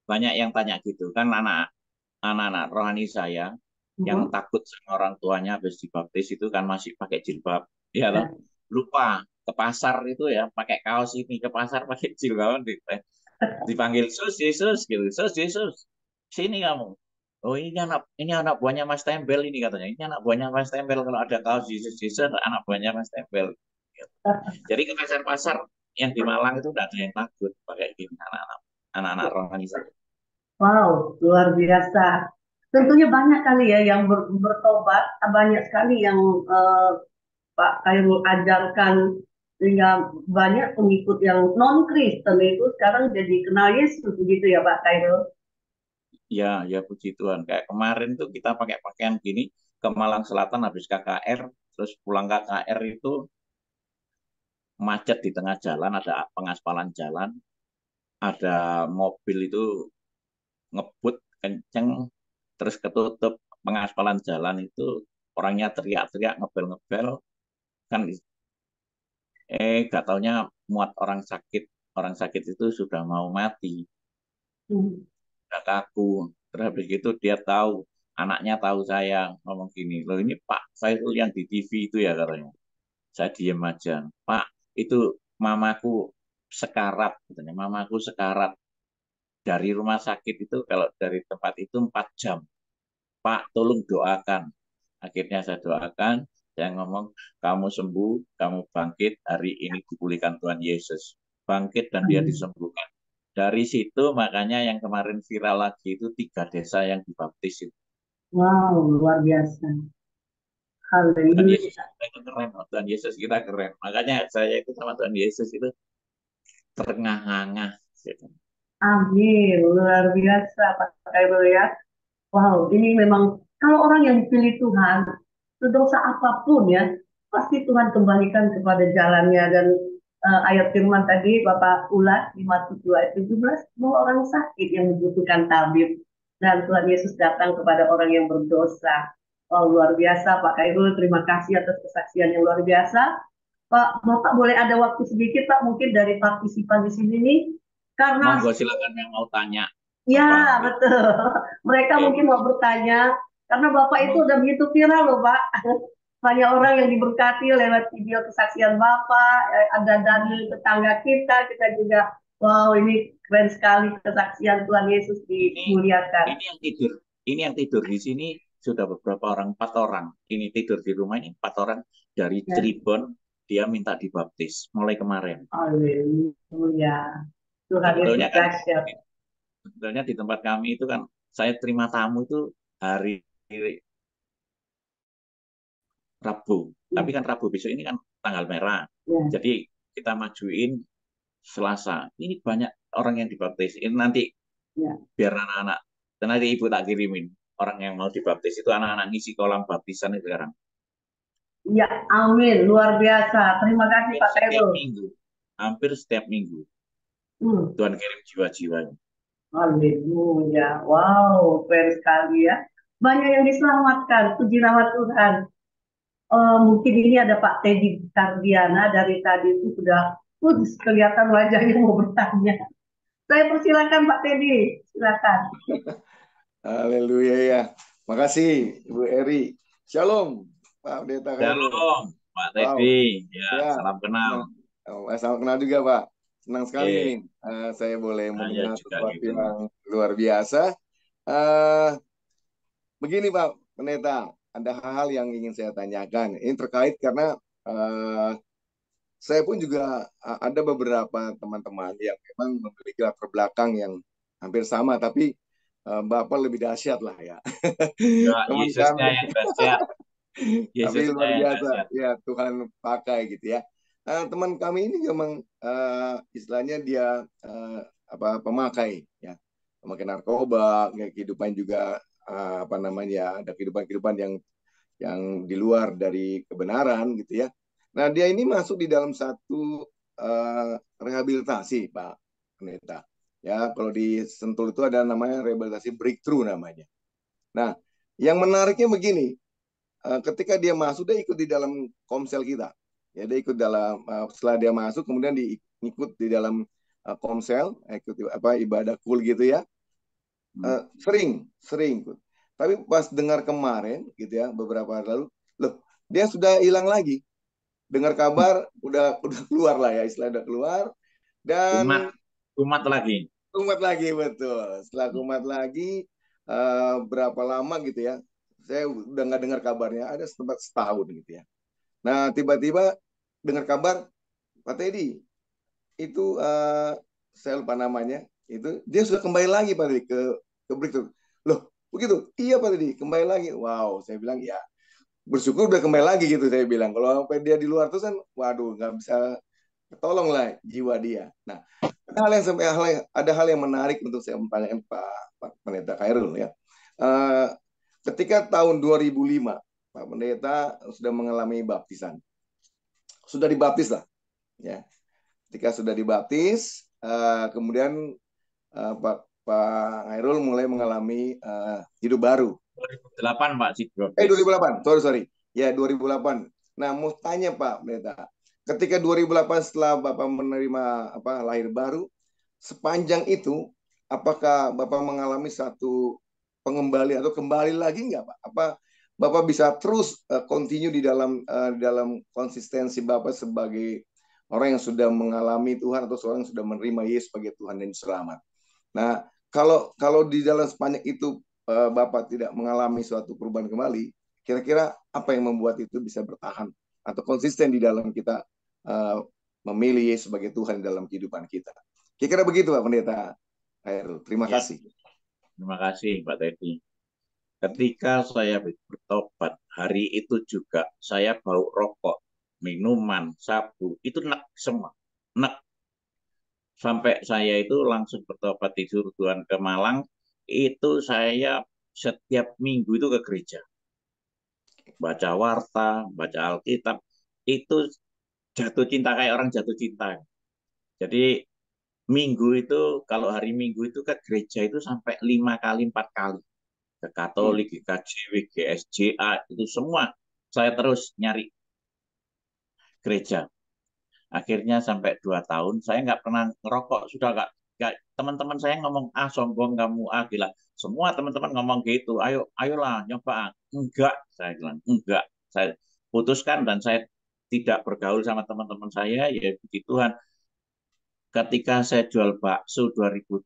banyak yang tanya gitu kan, anak-anak rohani saya yang Mhm. takut sama orang tuanya habis dibaptis itu kan masih pakai jilbab, ya loh. Ya. Lupa ke pasar itu ya pakai kaos ini, ke pasar pakai jilbab, dipanggil Sus Yesus gitu, Sus Yesus sini kamu. Oh ini anak buahnya Mas Tembel ini, katanya ini anak buahnya Mas Tembel, kalau ada kaos Yesus Yesus anak buahnya Mas Tembel. Jadi ke pasar-pasar yang di Malang itu tidak ada yang takut pakai gini, anak-anak rohani saya. Wow, luar biasa. Tentunya banyak kali ya yang bertobat, banyak sekali yang Pak Khairul ajarkan, sehingga banyak pengikut yang non Kristen itu sekarang jadi kenal Yesus begitu ya Pak Khairul. Ya, ya puji Tuhan. Kayak kemarin tuh kita pakai pakaian gini ke Malang Selatan habis KKR, terus pulang KKR itu macet di tengah jalan, ada pengaspalan jalan, ada mobil itu ngebut kenceng, terus ketutup pengaspalan jalan itu, orangnya teriak-teriak ngebel-ngebel, kan gak taunya muat orang sakit itu sudah mau mati, Hmm. udah kaku. Terus habis itu dia tahu, anaknya tahu saya ngomong gini, loh ini Pak Fairul yang di TV itu ya, katanya. Saya diem aja. Pak, itu mamaku sekarat, katanya. Mamaku sekarat dari rumah sakit itu, kalau dari tempat itu 4 jam. Pak, tolong doakan. Akhirnya saya doakan, saya ngomong, kamu sembuh, kamu bangkit, hari ini dipulihkan Tuhan Yesus. Bangkit dan dia Amin. disembuhkan. Dari situ makanya yang kemarin viral lagi itu 3 desa yang dibaptis itu. Wow, luar biasa. Tuhan Yesus Haleluya. kita itu keren, Tuhan Yesus kita keren. Makanya saya itu sama Tuhan Yesus itu terengah-engah. Gitu. Amin. Luar biasa Pak Khairul ya. Wow, ini memang kalau orang yang dipilih Tuhan, sedosa apapun ya, pasti Tuhan kembalikan kepada jalannya. Dan ayat firman tadi Bapak ulas di Matius 2 ayat 17, bahwa orang sakit yang membutuhkan tabib. Dan Tuhan Yesus datang kepada orang yang berdosa. Wow, luar biasa Pak Khairul, terima kasih atas kesaksian yang luar biasa. Pak, Bapak boleh ada waktu sedikit Pak, mungkin dari partisipan di sini nih, karena Monggo silakan yang mau tanya ya, apa gitu. betul. Mereka Oke, mungkin mau bertanya, karena Bapak itu mau udah begitu viral loh, Pak. banyak orang yang diberkati lewat video kesaksian Bapak. Ada Daniel tetangga kita juga, wow, ini keren sekali kesaksian Tuhan Yesus Ini dimuliakan. ini yang tidur, ini yang tidur di sini sudah beberapa orang, 4 orang. Ini tidur di rumah ini 4 orang dari Ya, Cirebon. Dia minta dibaptis mulai kemarin. haleluya. Tuhan Yesus Sebetulnya kan, dahsyat. sebetulnya di tempat kami itu kan saya terima tamu itu hari Rabu. Ya, Tapi kan Rabu besok ini kan tanggal merah. ya, Jadi kita majuin Selasa. Ini banyak orang yang dibaptis. Ini nanti ya. biar anak-anak. Dan nanti ibu tak kirimin. Orang yang mau dibaptis itu anak-anak ngisi kolam baptisan itu sekarang. Ya, amin. Luar biasa. Terima kasih Hampir Pak setiap Khairul. minggu. Hampir setiap minggu. Hmm. Tuhan kirim jiwa-jiwanya. Haleluya. Wow, keren sekali ya. Banyak yang diselamatkan. Puji nama Tuhan. Mungkin ini ada Pak Teddy Kardiana dari tadi itu sudah kelihatan wajahnya mau bertanya. Saya persilakan Pak Teddy, silakan. Haleluya ya. Makasih Ibu Eri. Shalom Pak Pendeta Khairul. Shalom, Pak Wow. Teddy. Ya, Ya, salam kenal. salam kenal juga Pak. Senang sekali Oke. nih saya boleh Saya mendengar juga sesuatu gitu. yang luar biasa. Eh, Begini Pak Pendeta, ada hal-hal yang ingin saya tanyakan. Ini terkait karena saya pun juga ada beberapa teman-teman yang memang memiliki latar belakang yang hampir sama, tapi Bapak lebih dahsyat lah ya. Ya, Teman Yesusnya kami, yang dahsyat. tapi Yesusnya luar yang biasa dahsyat. ya Tuhan pakai gitu ya. Teman kami ini memang istilahnya dia pemakai ya, pemakai narkoba, ya, kehidupan juga apa namanya, ada kehidupan yang di luar dari kebenaran gitu ya. Nah, dia ini masuk di dalam satu rehabilitasi, Pak Pendeta. Ya, kalau di Sentul itu ada namanya rehabilitasi breakthrough namanya. Nah, yang menariknya begini, ketika dia masuk, dia ikut di dalam komsel kita. Ya, dia ikut dalam setelah dia masuk, kemudian diikut di dalam komsel, ikut ibadah kul gitu ya. Sering ikut. Tapi pas dengar kemarin gitu ya, beberapa hari lalu, loh, dia sudah hilang lagi. Dengar kabar udah keluar lah ya, istilah udah keluar dan Kumat lagi. kumat lagi, betul. Setelah kumat lagi berapa lama gitu ya, saya udah nggak dengar kabarnya, ada sempat setahun gitu ya. Nah, tiba-tiba dengar kabar Pak Teddy itu saya lupa namanya, itu dia sudah kembali lagi Pak Teddy ke Breakthrough. Loh, begitu? Iya Pak Teddy, kembali lagi. Wow, saya bilang ya bersyukur udah kembali lagi gitu, saya bilang. Kalau sampai dia di luar terus kan, waduh, nggak bisa tolong lah jiwa dia. Nah, ada hal yang menarik untuk saya tanyakan Pak Pendeta Khairul ya. Ketika tahun 2005 Pak Pendeta sudah mengalami baptisan, sudah dibaptis lah ya. Ketika sudah dibaptis, kemudian Pak Khairul mulai mengalami hidup baru. 2008 Pak Sidro. 2008, sorry. Ya, 2008. Nah, mau tanya Pak Pendeta, ketika 2008 setelah Bapak menerima lahir baru, sepanjang itu, apakah Bapak mengalami satu pengembalian atau kembali lagi nggak Pak? Apa Bapak bisa terus continue di dalam konsistensi Bapak sebagai orang yang sudah mengalami Tuhan atau seorang yang sudah menerima Yesus sebagai Tuhan dan Selamat? Nah, kalau di dalam sepanjang itu Bapak tidak mengalami suatu perubahan kembali, kira-kira apa yang membuat itu bisa bertahan atau konsisten di dalam kita memilih Yesus sebagai Tuhan dalam kehidupan kita? Kira-kira begitu Pak Pendeta Khairul. Terima kasih. Terima kasih Pak Teddy. Ketika saya bertobat, hari itu juga saya bau rokok, minuman, sabu, itu nek semua. Nek. Sampai saya itu langsung bertobat, disuruh Tuhan ke Malang, itu saya setiap minggu itu ke gereja. Baca warta, baca Alkitab, itu jatuh cinta kayak orang jatuh cinta. Jadi minggu itu, kalau hari minggu itu ke gereja itu sampai 5 kali, 4 kali. Ke Katolik, GKJW, GSJA, itu semua saya terus nyari gereja. Akhirnya sampai 2 tahun, saya nggak pernah ngerokok. Sudah nggak, teman-teman saya ngomong, sombong kamu, gila. Semua teman-teman ngomong gitu, ayolah nyoba. Enggak, saya bilang, enggak. putuskan dan saya tidak bergaul sama teman-teman saya, ya puji Tuhan. Ketika saya jual bakso 2008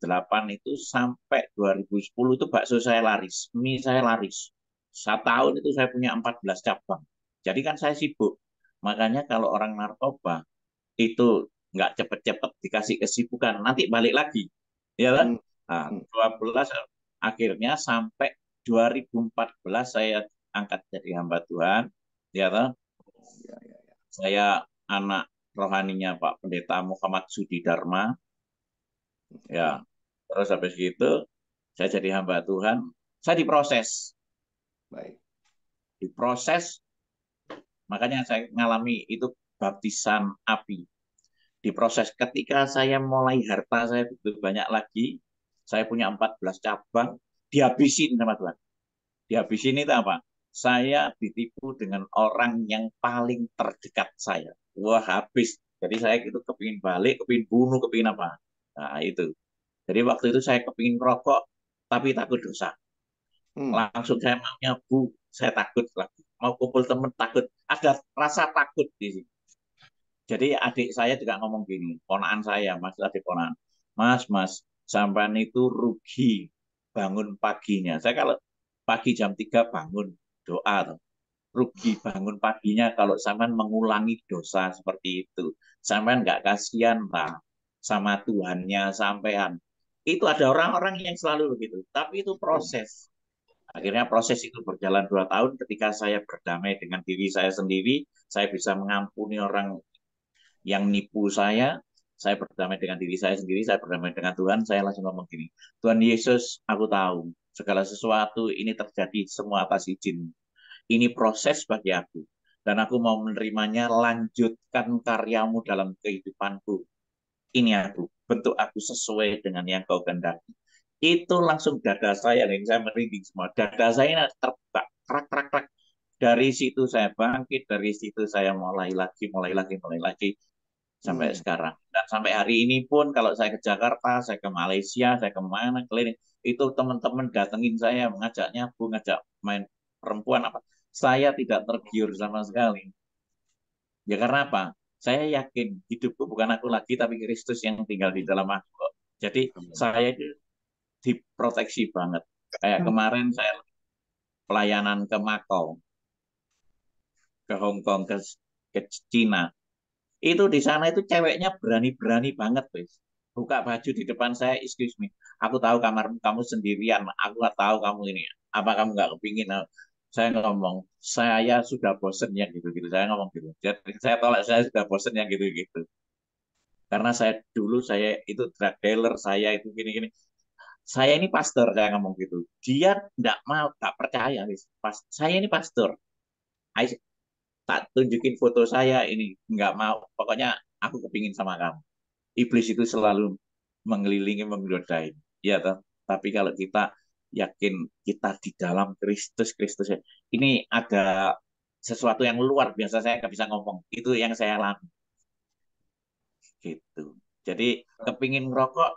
itu sampai 2010 itu bakso saya laris, mie saya laris. Satu tahun itu saya punya 14 cabang. Jadi kan saya sibuk. Makanya kalau orang narkoba itu nggak cepet-cepet dikasih kesibukan, nanti balik lagi. Ya kan? Hmm. Nah, 12 akhirnya sampai 2014 saya angkat jadi hamba Tuhan. Ya kan? Ya, ya. Saya anak rohaninya Pak Pendeta Muhammad Sudi Dharma. Ya, terus habis gitu saya jadi hamba Tuhan. Saya diproses, Baik. diproses. Makanya saya ngalami itu baptisan api. Diproses ketika saya mulai harta saya begitu banyak lagi. Saya punya 14 cabang, dihabisin sama Tuhan. Dihabisin itu apa? Saya ditipu dengan orang yang paling terdekat saya. Wah, habis. Jadi saya itu kepingin balik, kepingin bunuh, kepingin apa. Nah, itu. Jadi waktu itu saya kepingin rokok, tapi takut dosa. Hmm. Langsung saya maunya, Bu, saya takut lagi. Mau kumpul teman takut. Ada rasa takut di sini. Jadi adik saya juga ngomong gini, ponakan saya, Mas, adik ponakan. Mas, sampean itu rugi bangun paginya. Saya kalau pagi jam 3 bangun, doa tuh. Rugi bangun paginya kalau sampean mengulangi dosa seperti itu. Sampean nggak kasihan lah sama Tuhannya sampean. Itu ada orang-orang yang selalu begitu. Tapi itu proses. Akhirnya proses itu berjalan 2 tahun ketika saya berdamai dengan diri saya sendiri. Saya bisa mengampuni orang yang nipu saya berdamai dengan diri saya sendiri, saya berdamai dengan Tuhan, saya langsung ngomong gini, Tuhan Yesus, aku tahu segala sesuatu ini terjadi semua atas izin. Ini proses bagi aku. Dan aku mau menerimanya, lanjutkan karyamu dalam kehidupanku. Ini aku, bentuk aku sesuai dengan yang kau kehendaki. Itu langsung dada saya, dan saya merinding semua. Dada saya terbuka, krak, krak, krak. Dari situ saya bangkit, dari situ saya mulai lagi sampai sekarang. Dan sampai hari ini pun kalau saya ke Jakarta, saya ke Malaysia, saya ke mana keliling, itu teman-teman datengin saya, mengajaknya, Bu, ngajak main perempuan apa. Saya tidak tergiur sama sekali. Ya karena apa? Saya yakin hidupku bukan aku lagi, tapi Kristus yang tinggal di dalam aku. Jadi saya itu diproteksi banget. Kayak kemarin saya pelayanan ke Makau, ke Hong Kong, ke Cina. Itu di sana itu ceweknya berani-berani banget, guys. Buka baju di depan saya, excuse me. Aku tahu kamarmu kamu sendirian. Aku nggak tahu kamu ini. Apa kamu nggak kepingin? Saya ngomong, saya sudah bosen yang gitu-gitu. Saya ngomong gitu. Jadi saya tolak, saya sudah bosen yang gitu-gitu. Karena saya itu drug dealer, saya itu gini-gini. Saya ini pastor, saya ngomong gitu. Dia nggak mau, nggak percaya. Saya ini pastor. Tak tunjukin foto saya ini nggak mau, pokoknya aku kepingin sama kamu. Iblis itu selalu mengelilingi, menggodai, ya toh. Tapi kalau kita yakin kita di dalam Kristus, ini ada sesuatu yang luar biasa, saya nggak bisa ngomong, itu yang saya alami gitu. Jadi kepingin ngerokok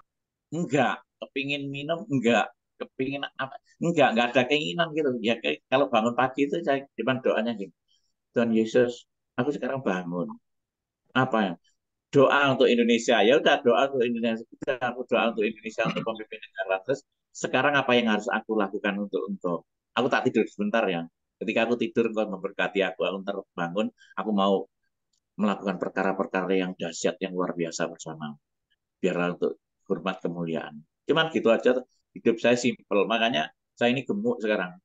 enggak, kepingin minum enggak, kepingin apa enggak ada keinginan gitu ya. Kalau bangun pagi itu saya cuman doanya gitu, Tuhan Yesus, aku sekarang bangun. Apa ya? Doa untuk Indonesia. Ya udah doa untuk Indonesia. Udah, aku doa untuk Indonesia, untuk pemimpin negara. Terus sekarang apa yang harus aku lakukan untuk aku tak tidur sebentar ya. Ketika aku tidur, engkau memberkati aku terbangun, aku mau melakukan perkara-perkara yang dahsyat, yang luar biasa bersama. Biarlah untuk hormat kemuliaan. Cuman gitu aja, hidup saya simpel. Makanya saya ini gemuk sekarang.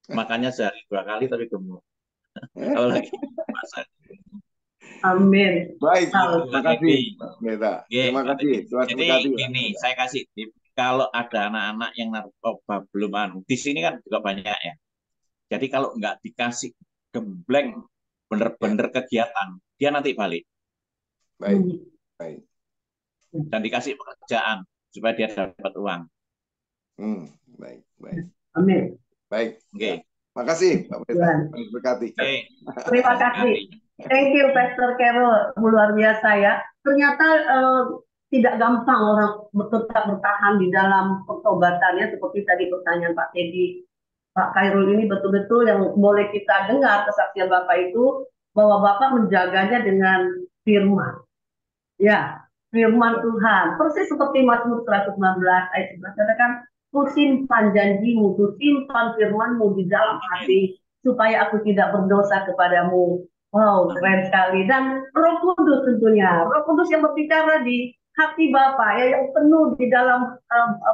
Makanya sehari 2 kali tapi gemuk. Apalagi masa. Amin. Baik, Hal- terima kasih, Pak Pendeta. Terima kasih, Tuhan Jadi berkati. Pak gini, Pendeta. saya kasih tip. Kalau ada anak-anak yang narkoba belum di sini kan juga banyak ya. Jadi kalau nggak dikasih gembleng Ya, bener-bener kegiatan, dia nanti balik baik, baik. dan dikasih pekerjaan supaya dia dapat uang. Baik, baik. Amin. Baik, Oke. ya. Makasih, Pak Pendeta. Tuhan. Tuhan berkati. Oke. Terima kasih. Thank you, Pastor Carol. Luar biasa ya. Ternyata tidak gampang orang tetap bertahan di dalam pertobatannya seperti tadi pertanyaan Pak Teddy. Pak Khairul ini betul-betul yang boleh kita dengar kesaksian Bapak itu bahwa Bapak menjaganya dengan firman. Ya, firman Ya. Tuhan. Persis seperti Mazmur 119 ayat 11 katakan, "Kusimpan janjimu, kusimpan firmanmu di dalam Amin. hati supaya aku tidak berdosa kepadamu." Wow, Amin. keren sekali. Dan Roh Kudus tentunya, Roh Kudus yang berbicara di hati Bapak ya, yang penuh di dalam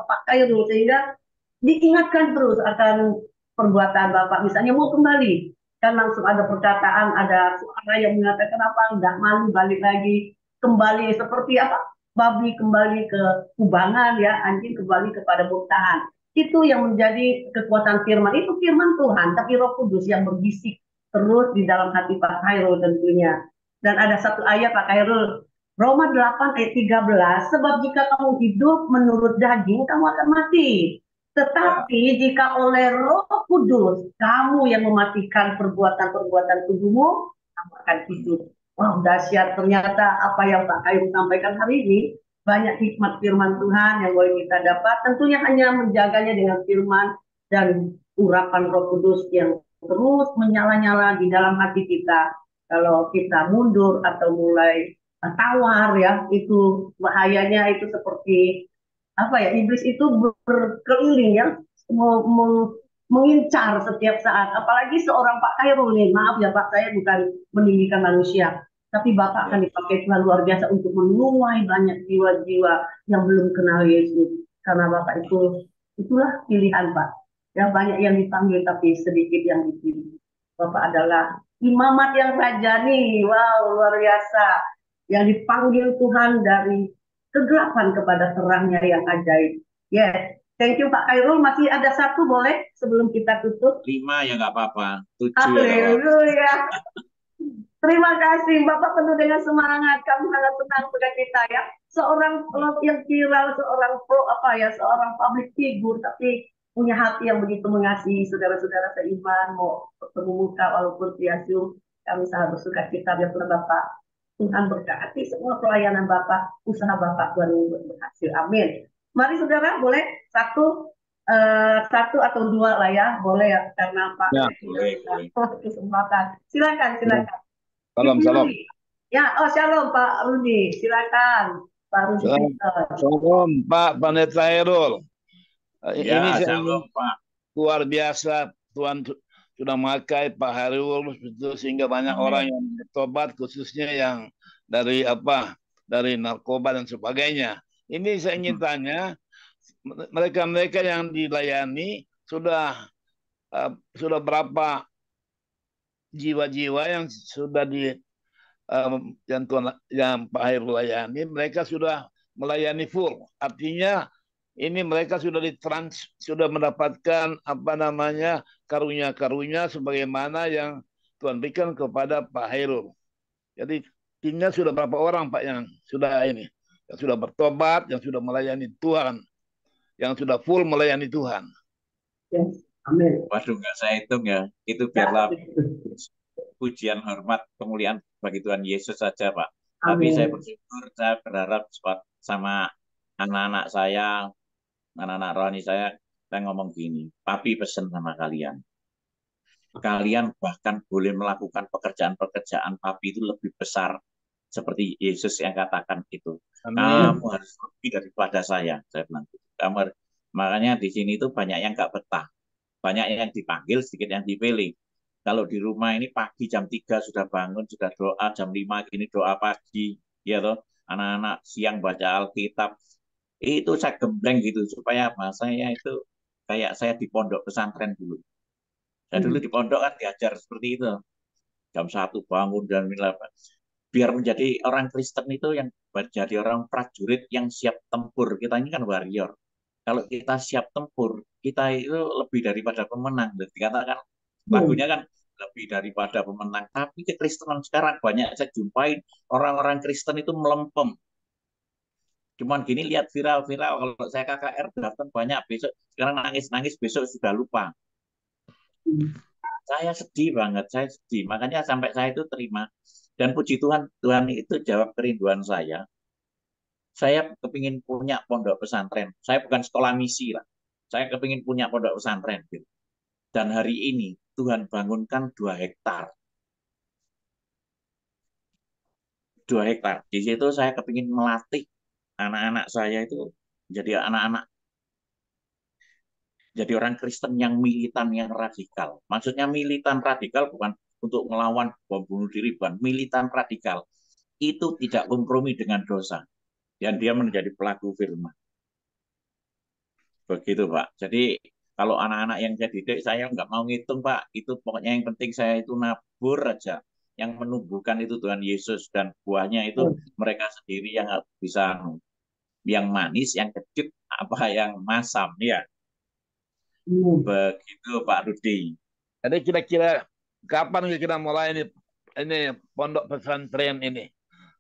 Pak Khairul, sehingga diingatkan terus akan perbuatan Bapak. Misalnya mau kembali, kan langsung ada perkataan, ada suara yang mengatakan apa, enggak malu balik lagi, kembali seperti apa, babi kembali ke kubangan ya, anjing kembali kepada muntahan. Itu yang menjadi kekuatan firman, itu firman Tuhan, tapi Roh Kudus yang berbisik terus di dalam hati Pak Khairul tentunya. Dan ada satu ayat Pak Khairul, Roma 8 ayat 13, sebab jika kamu hidup menurut daging, kamu akan mati. Ya. Tetapi jika oleh Roh Kudus kamu yang mematikan perbuatan-perbuatan tubuhmu, kamu akan hidup. Wow, dahsyat ternyata apa yang Pak Kayu sampaikan hari ini. Banyak hikmat firman Tuhan yang boleh kita dapat. Tentunya hanya menjaganya dengan firman dan urapan Roh Kudus yang terus menyala-nyala di dalam hati kita. Kalau kita mundur atau mulai tawar ya, itu bahayanya itu seperti apa ya, iblis itu berkeliling ya, mengincar setiap saat, apalagi seorang Pak Khairul nih, maaf ya Pak, saya bukan meninggikan manusia, tapi Bapak Ya. akan dipakai Tuhan luar biasa untuk menuai banyak jiwa-jiwa yang belum kenal Yesus, karena Bapak itu, itulah pilihan Pak ya, banyak yang dipanggil tapi sedikit yang dipilih. Bapak adalah imamat yang rajani, wow luar biasa, yang dipanggil Tuhan dari kegelapan kepada terangnya yang ajaib. Yes, thank you Pak Khairul. Masih ada satu boleh sebelum kita tutup? 5 ya nggak apa-apa. 7 ya nggak apa-apa. Haleluya. Terima kasih Bapak, penuh dengan semangat. Kami sangat senang dengan kita ya. Seorang yang viral, seorang pro apa ya, seorang public figure, tapi punya hati yang begitu mengasihi saudara-saudara seiman, mau bertemu muka walaupun via Zoom. Kami sangat bersuka cita ya Bapak. Tuhan berkati semua pelayanan Bapak, usaha Bapak Tuhan berhasil. Amin. Mari saudara, boleh satu atau dua lah ya, boleh ya, karena Pak Ya, Boleh. kesempatan. Silakan, ya. silakan. Salam, Ibu salam. Rudi. Ya, oh shalom Pak Rudi, silakan Pak Rudi Salam, Peter. salam Pak Pendeta Khairul. Ini Ya, saya shalom Pak. luar biasa Tuhan sudah memakai Pak Khairul itu sehingga banyak orang Amin. yang bertobat, khususnya yang dari dari narkoba dan sebagainya. Ini saya ingin tanya, mereka-mereka yang dilayani sudah berapa jiwa-jiwa yang sudah yang Tuhan, yang Pak Hairul layani, mereka sudah melayani full. Artinya ini mereka sudah mendapatkan apa namanya karunia-karunia sebagaimana yang Tuhan berikan kepada Pak Hairul. Jadi timnya sudah berapa orang Pak yang sudah yang sudah bertobat, yang sudah melayani Tuhan, yang sudah full melayani Tuhan. Yes. Amin. Waduh, nggak saya hitung ya. Itu Ya, biarlah pujian, hormat, kemuliaan bagi Tuhan Yesus saja, Pak. Tapi saya amin. bersyukur, saya berharap sama anak-anak saya, anak-anak rohani saya ngomong gini, Papi pesen sama kalian. Kalian bahkan boleh melakukan pekerjaan-pekerjaan Papi itu lebih besar seperti Yesus yang katakan itu. Amin. Kamu harus lebih daripada saya bilang gitu. Makanya di sini itu banyak yang nggak betah. Banyak yang dipanggil, sedikit yang dipilih. Kalau di rumah ini pagi jam 3 sudah bangun, sudah doa, jam 5 gini doa pagi, ya toh, anak-anak siang baca Alkitab. Itu saya gembleng gitu, supaya saya itu kayak saya di pondok pesantren dulu. Saya dulu di pondok kan diajar seperti itu. Jam 1 bangun dan biar menjadi orang Kristen itu yang menjadi orang prajurit yang siap tempur. Kita ini kan warrior. Kalau kita siap tempur, kita itu lebih daripada pemenang. Dikatakan lagunya kan lebih daripada pemenang. Tapi kekristenan sekarang banyak saya jumpain orang-orang Kristen itu melempem. Cuman gini lihat viral-viral, kalau saya KKR datang banyak, besok sekarang nangis-nangis, besok sudah lupa. Saya sedih banget, saya sedih. Makanya sampai saya itu terima. Dan puji Tuhan, Tuhan itu jawab kerinduan saya. Saya kepingin punya pondok pesantren. Saya bukan sekolah misi lah. Saya kepingin punya pondok pesantren. Gitu. Dan hari ini Tuhan bangunkan 2 hektar. 2 hektar. Di situ saya kepingin melatih anak-anak saya itu jadi anak-anak, jadi orang Kristen yang militan, yang radikal. Maksudnya militan radikal bukan untuk melawan bom bunuh diri, bukan. Militan radikal itu tidak kompromi dengan dosa. Dan dia menjadi pelaku firman. Begitu, Pak. Jadi kalau anak-anak yang saya didik, saya nggak mau ngitung, Pak. Itu pokoknya yang penting saya itu nabur aja. Yang menumbuhkan itu Tuhan Yesus, dan buahnya itu mereka sendiri yang bisa, yang manis, yang kecut, apa yang masam, ya. Begitu, Pak Rudi. Jadi kira-kira kapan kita mulai ini pondok pesantren ini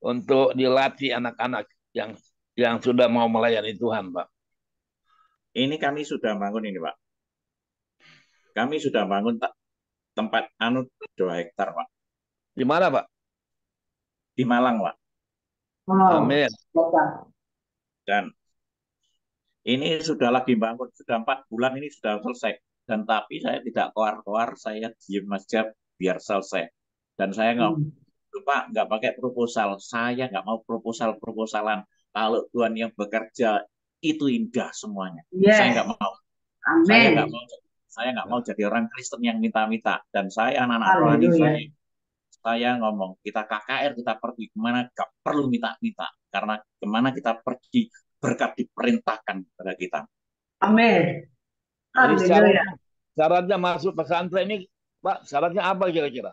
untuk dilatih anak-anak yang sudah mau melayani Tuhan, Pak? Ini kami sudah bangun ini, Pak. Kami sudah bangun tempat 2 hektar, Pak. Di mana, Pak? Di Malang, Pak. Amin. Dan ini sudah lagi bangun, sudah 4 bulan ini sudah selesai. Dan tapi saya tidak keluar-keluar, saya diem aja biar selesai. Dan saya Pak, nggak pakai proposal. Saya nggak mau proposal-proposalan. Kalau Tuhan yang bekerja, itu indah semuanya. Saya nggak mau. Saya nggak mau jadi orang Kristen yang minta-minta. Dan saya anak-anak rohani saya ngomong, kita KKR, kita pergi kemana, nggak perlu minta-minta. Karena kemana kita pergi, berkat diperintahkan kepada kita. Amin. Jadi syaratnya masuk pesantren ini, Pak, syaratnya apa kira-kira?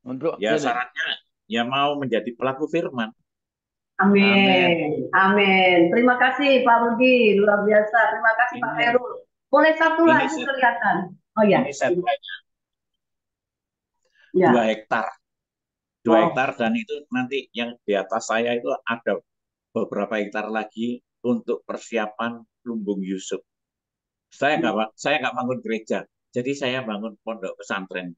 Untuk ya syaratnya ya mau menjadi pelaku firman. Amin. Amin. Terima kasih Pak Rudi, luar biasa. Terima kasih Pak Heru. Boleh satu lagi kelihatan? Oh ya. Ini setbacknya 2 hektar. 2 hektar, dan itu nanti yang di atas saya itu ada beberapa hektar lagi untuk persiapan Lumbung Yusuf. Saya nggak bangun gereja, jadi saya bangun pondok pesantren.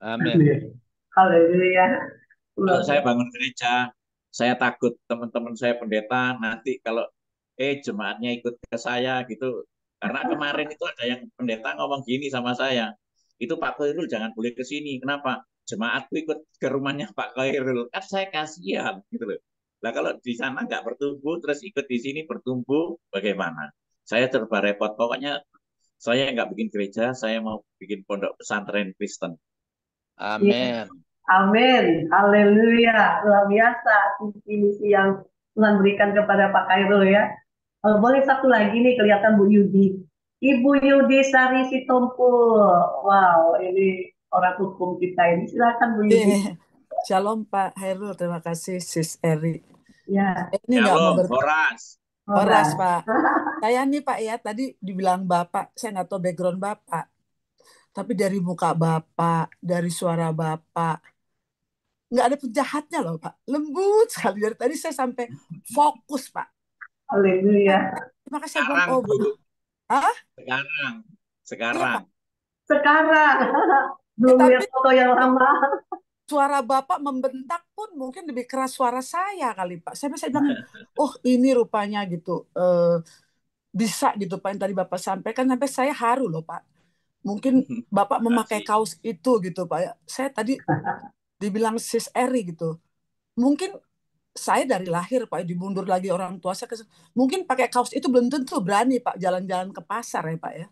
Amin. Haleluya. Kalau saya bangun gereja, saya takut teman-teman saya pendeta nanti kalau jemaatnya ikut ke saya gitu. Karena kemarin itu ada yang pendeta ngomong gini sama saya, itu Pak Khairul jangan boleh ke sini. Kenapa? Jemaatku ikut ke rumahnya Pak Khairul. Kan saya kasihan gitu loh. Nah kalau di sana nggak bertumbuh, terus ikut di sini bertumbuh, bagaimana? Saya serba repot. Pokoknya saya nggak bikin gereja, saya mau bikin pondok pesantren Kristen. Amin. Amin. Haleluya. Luar biasa misi yang Tuhan berikan kepada Pak Khairul ya. Boleh satu lagi nih, kelihatan Bu Yudi. Ibu Yudi Sari Sitompul. Wow, ini orang hukum kita ini. Silakan Bu Yudi. Shalom Pak Khairul, terima kasih Sis Eri. Ya. Ini nggak mau Horas Pak. Saya nih Pak ya, tadi dibilang Bapak, saya nggak tahu background Bapak. Tapi dari muka Bapak, dari suara Bapak, nggak ada penjahatnya loh Pak. Lembut sekali. Dari tadi saya sampai fokus Pak. Haleluya. Terima kasih bilang, Sekarang. Belum lihat foto yang lama. Suara Bapak membentak pun mungkin lebih keras suara saya kali Pak. Saya bilang, oh ini rupanya gitu. Bisa gitu Pak yang tadi Bapak sampaikan, sampai saya haru loh Pak. Mungkin Bapak memakai kaos itu gitu Pak. Saya tadi dibilang Sis Eri gitu. Mungkin saya dari lahir Pak dimundur lagi orang tua saya. Mungkin pakai kaos itu belum tentu berani Pak jalan-jalan ke pasar ya Pak ya.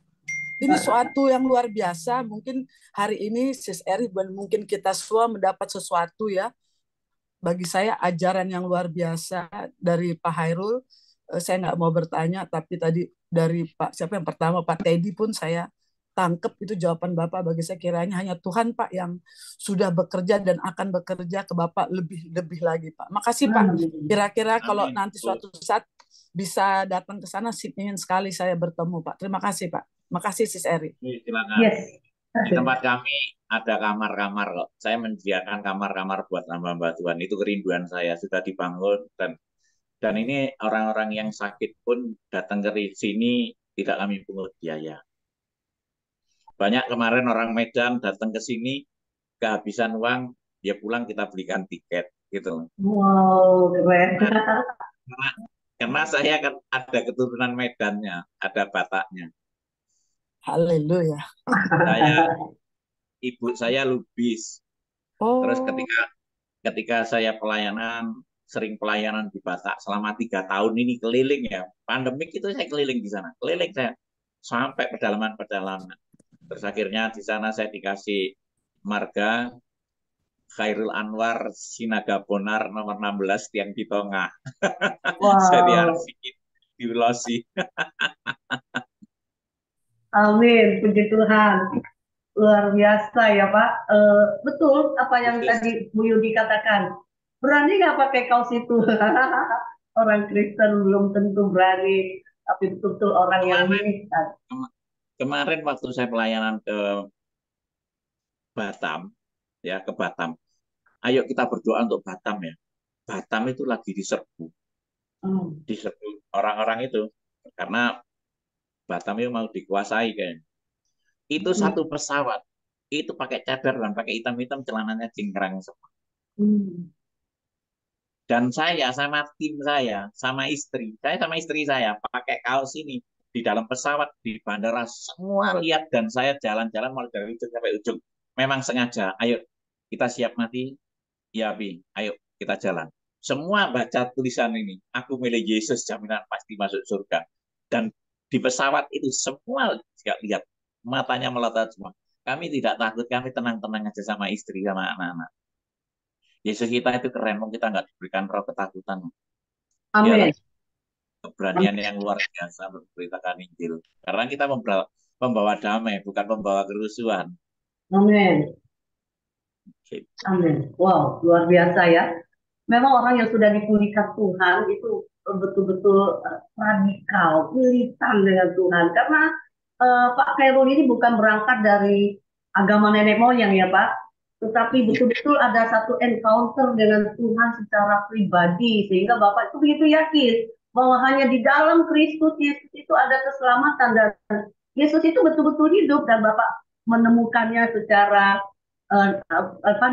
Ini suatu yang luar biasa. Mungkin hari ini Sis Eri dan mungkin kita semua mendapat sesuatu ya. Bagi saya ajaran yang luar biasa dari Pak Khairul. Saya nggak mau bertanya, tapi tadi dari Pak siapa yang pertama Pak Teddy pun saya tangkep itu jawaban Bapak. Bagi saya kiranya hanya Tuhan Pak yang sudah bekerja dan akan bekerja ke Bapak lebih lagi Pak. Makasih Pak. Kira-kira kalau nanti suatu saat bisa datang ke sana, ingin sekali saya bertemu Pak. Terima kasih Pak. Makasih Sis Eri. Silakan. Di tempat kami ada kamar-kamar kok. Saya menyediakan kamar-kamar buat hamba-hamba Tuhan. Itu kerinduan saya, sudah dibangun, dan ini orang-orang yang sakit pun datang ke sini tidak kami pungut biaya. Banyak kemarin orang Medan datang ke sini kehabisan uang, dia pulang kita belikan tiket gitu. Wow, keren. Karena saya kan ada keturunan Medannya, ada Bataknya. Haleluya. Ibu saya lubis. Terus Oh, ketika saya sering pelayanan di Batak selama 3 tahun ini keliling ya. Pandemik itu saya keliling di sana. Keliling saya sampai pedalaman-pedalaman. Terus akhirnya di sana saya dikasih marga Khairul Anwar Sinaga Bonar nomor 16 Tiang di Tongah. Saya Wow, diarsikin di Losi. amin, puji Tuhan. Luar biasa ya Pak. Betul apa yang Khusus. tadi Bu Yudi katakan. Berani nggak pakai kaos itu? Orang Kristen belum tentu berani, tapi betul-betul orang yang Kemarin, mengikat. kemarin waktu saya pelayanan ke Batam, ya ke Batam. Ayo kita berdoa untuk Batam ya. Batam itu lagi Hmm. diserbu orang-orang itu karena Batam itu mau dikuasai kan. Itu satu pesawat itu pakai cadar dan pakai hitam-hitam celananya cingkrang semua. Hmm. Dan saya sama tim saya sama istri saya pakai kaos ini di dalam pesawat di bandara semua lihat dan saya jalan-jalan mulai dari ujung sampai ujung. Memang sengaja, ayo kita siap mati, ya Pi, ayo kita jalan. Semua baca tulisan ini, aku milih Yesus jaminan pasti masuk surga. Dan di pesawat itu semua lihat matanya melotot semua. Kami tidak takut, kami tenang-tenang aja sama istri sama anak-anak. Yesus kita itu keren, kita nggak diberikan roh ketakutan. Ya, Amin. keberanian yang luar biasa memberitakan Injil. Karena kita membawa damai, bukan membawa kerusuhan. Amin. Gitu. Amin. Wow, luar biasa ya. Memang orang yang sudah dipulihkan Tuhan itu betul-betul radikal, militan dengan Tuhan. Karena Pak Khairul ini bukan berangkat dari agama nenek moyang ya Pak, tetapi betul-betul ada satu encounter dengan Tuhan secara pribadi sehingga Bapak itu begitu yakin bahwa hanya di dalam Kristus Yesus itu ada keselamatan dan Yesus itu betul-betul hidup dan Bapak menemukannya secara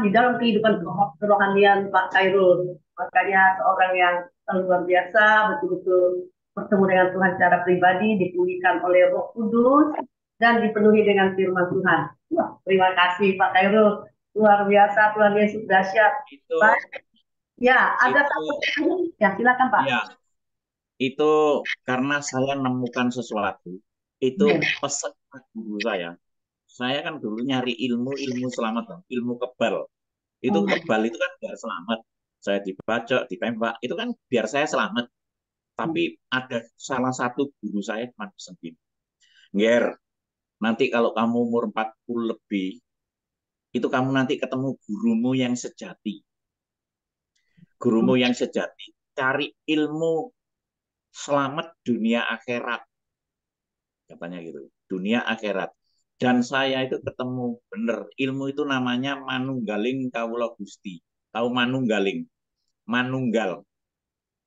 di dalam kehidupan kerohanian Pak Khairul. Makanya seorang yang luar biasa, betul-betul bertemu dengan Tuhan secara pribadi, dipulihkan oleh Roh Kudus, dan dipenuhi dengan firman Tuhan. Wah, terima kasih Pak Khairul. Luar biasa, Tuhan Yesus dahsyat. Itu Baik. Ya, ada itu satu. Ya, silakan Pak. ya, itu karena saya menemukan sesuatu. Itu Ya. pesan guru saya. Saya kan dulu nyari ilmu selamat, ilmu kebal. Itu Oh, kebal itu kan biar selamat. Saya dibacok, ditembak, itu kan biar saya selamat. Tapi ada salah satu guru saya cuma pesan gini, Nger, nanti kalau kamu umur 40 lebih, itu kamu nanti ketemu gurumu yang sejati. Gurumu yang sejati, cari ilmu selamat dunia akhirat. Katanya gitu, dunia akhirat. Dan saya itu ketemu bener, ilmu itu namanya manunggaling kawula Gusti. Tahu manunggaling? Manunggal,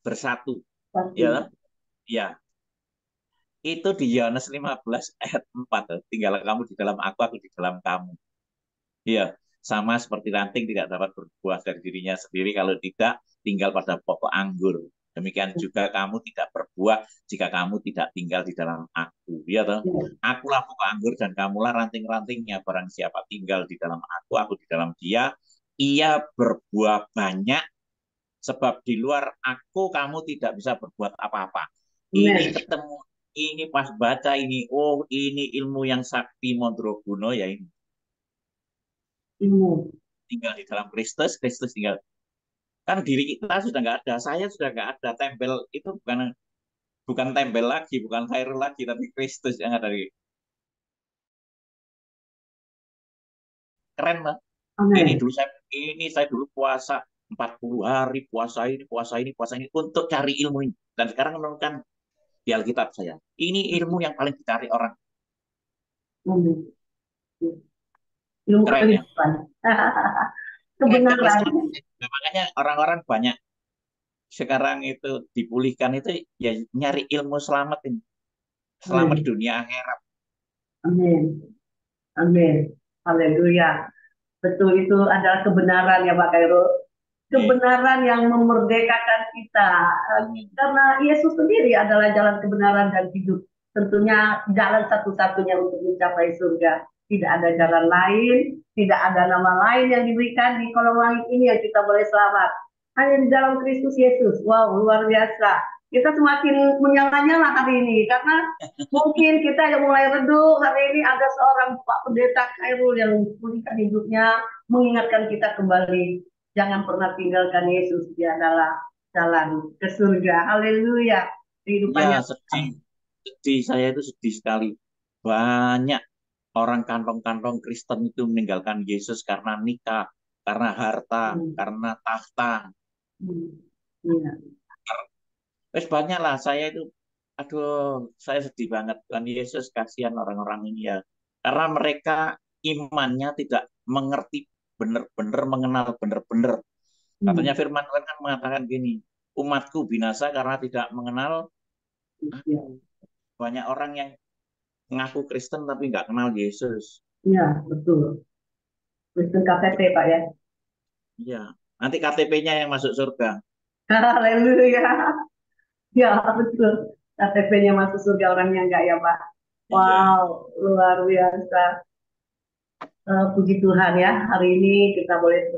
bersatu. pasti. Ya, ya. Itu di Yohanes 15 ayat 4. Tinggal kamu di dalam aku di dalam kamu. Iya, sama seperti ranting tidak dapat berbuah dari dirinya sendiri kalau tidak tinggal pada pokok anggur. Demikian juga kamu tidak berbuah jika kamu tidak tinggal di dalam aku. Ya toh? Akulah pokok anggur dan kamulah ranting-rantingnya. Barang siapa tinggal di dalam aku di dalam dia, ia berbuah banyak sebab di luar aku kamu tidak bisa berbuat apa-apa. Ini Amen. ketemu, ini pas baca ini, oh ini ilmu yang sakti Mondroguno ya ini. Ilmu. Tinggal di dalam Kristus, Kristus tinggal. Kan diri kita sudah nggak ada, saya sudah nggak ada. Tempel itu bukan bukan tempel lagi, bukan Khairul lagi, tapi Kristus yang ada di. Keren lah. Amen. Ini saya dulu puasa 40 hari, puasa ini untuk cari ilmu ini. Dan sekarang menemukan di Alkitab saya. Ini ilmu yang paling dicari orang. Amen. Ilmu Keren ya. kehidupan. Keren Kebenaran. sekali. Nah, makanya orang-orang banyak sekarang itu dipulihkan itu ya nyari ilmu selamat ini. Selamat Amin. dunia akhirat. Amin. Amin. Haleluya. Betul itu adalah kebenaran ya Pak Khairul. Kebenaran yang memerdekakan kita. Karena Yesus sendiri adalah jalan kebenaran dan hidup. tentunya jalan satu-satunya untuk mencapai surga. Tidak ada jalan lain, tidak ada nama lain yang diberikan di kolong langit ini yang kita boleh selamat. Hanya di dalam Kristus Yesus. Wow, luar biasa. Kita semakin menyala-nyala hari ini karena mungkin kita yang mulai redup hari ini ada seorang Pak Pendeta Khairul yang memulihkan hidupnya, mengingatkan kita kembali. Jangan pernah tinggalkan Yesus, dia adalah jalan ke surga. Haleluya. Ya, Kehidupannya. sedih. Sedih, saya itu sedih sekali. Banyak orang kantong-kantong Kristen itu meninggalkan Yesus karena nikah, karena harta, Hmm, karena tahta. hmm, iya, Wes banyak lah, saya itu, aduh, saya sedih banget. Tuhan Yesus, kasihan orang-orang ini ya. Karena mereka imannya tidak mengerti benar-benar, mengenal benar-benar. hmm, Katanya firman Tuhan kan mengatakan gini, umatku binasa karena tidak mengenal iya, aku. Banyak orang yang ngaku Kristen tapi nggak kenal Yesus. iya, betul. Kristen KTP, Pak ya. Iya, nanti KTP-nya yang masuk surga. Haleluya. Ya, betul. KTP-nya masuk surga orangnya enggak ya, Pak. Iya, Wow, luar biasa. Puji Tuhan ya, hari ini kita boleh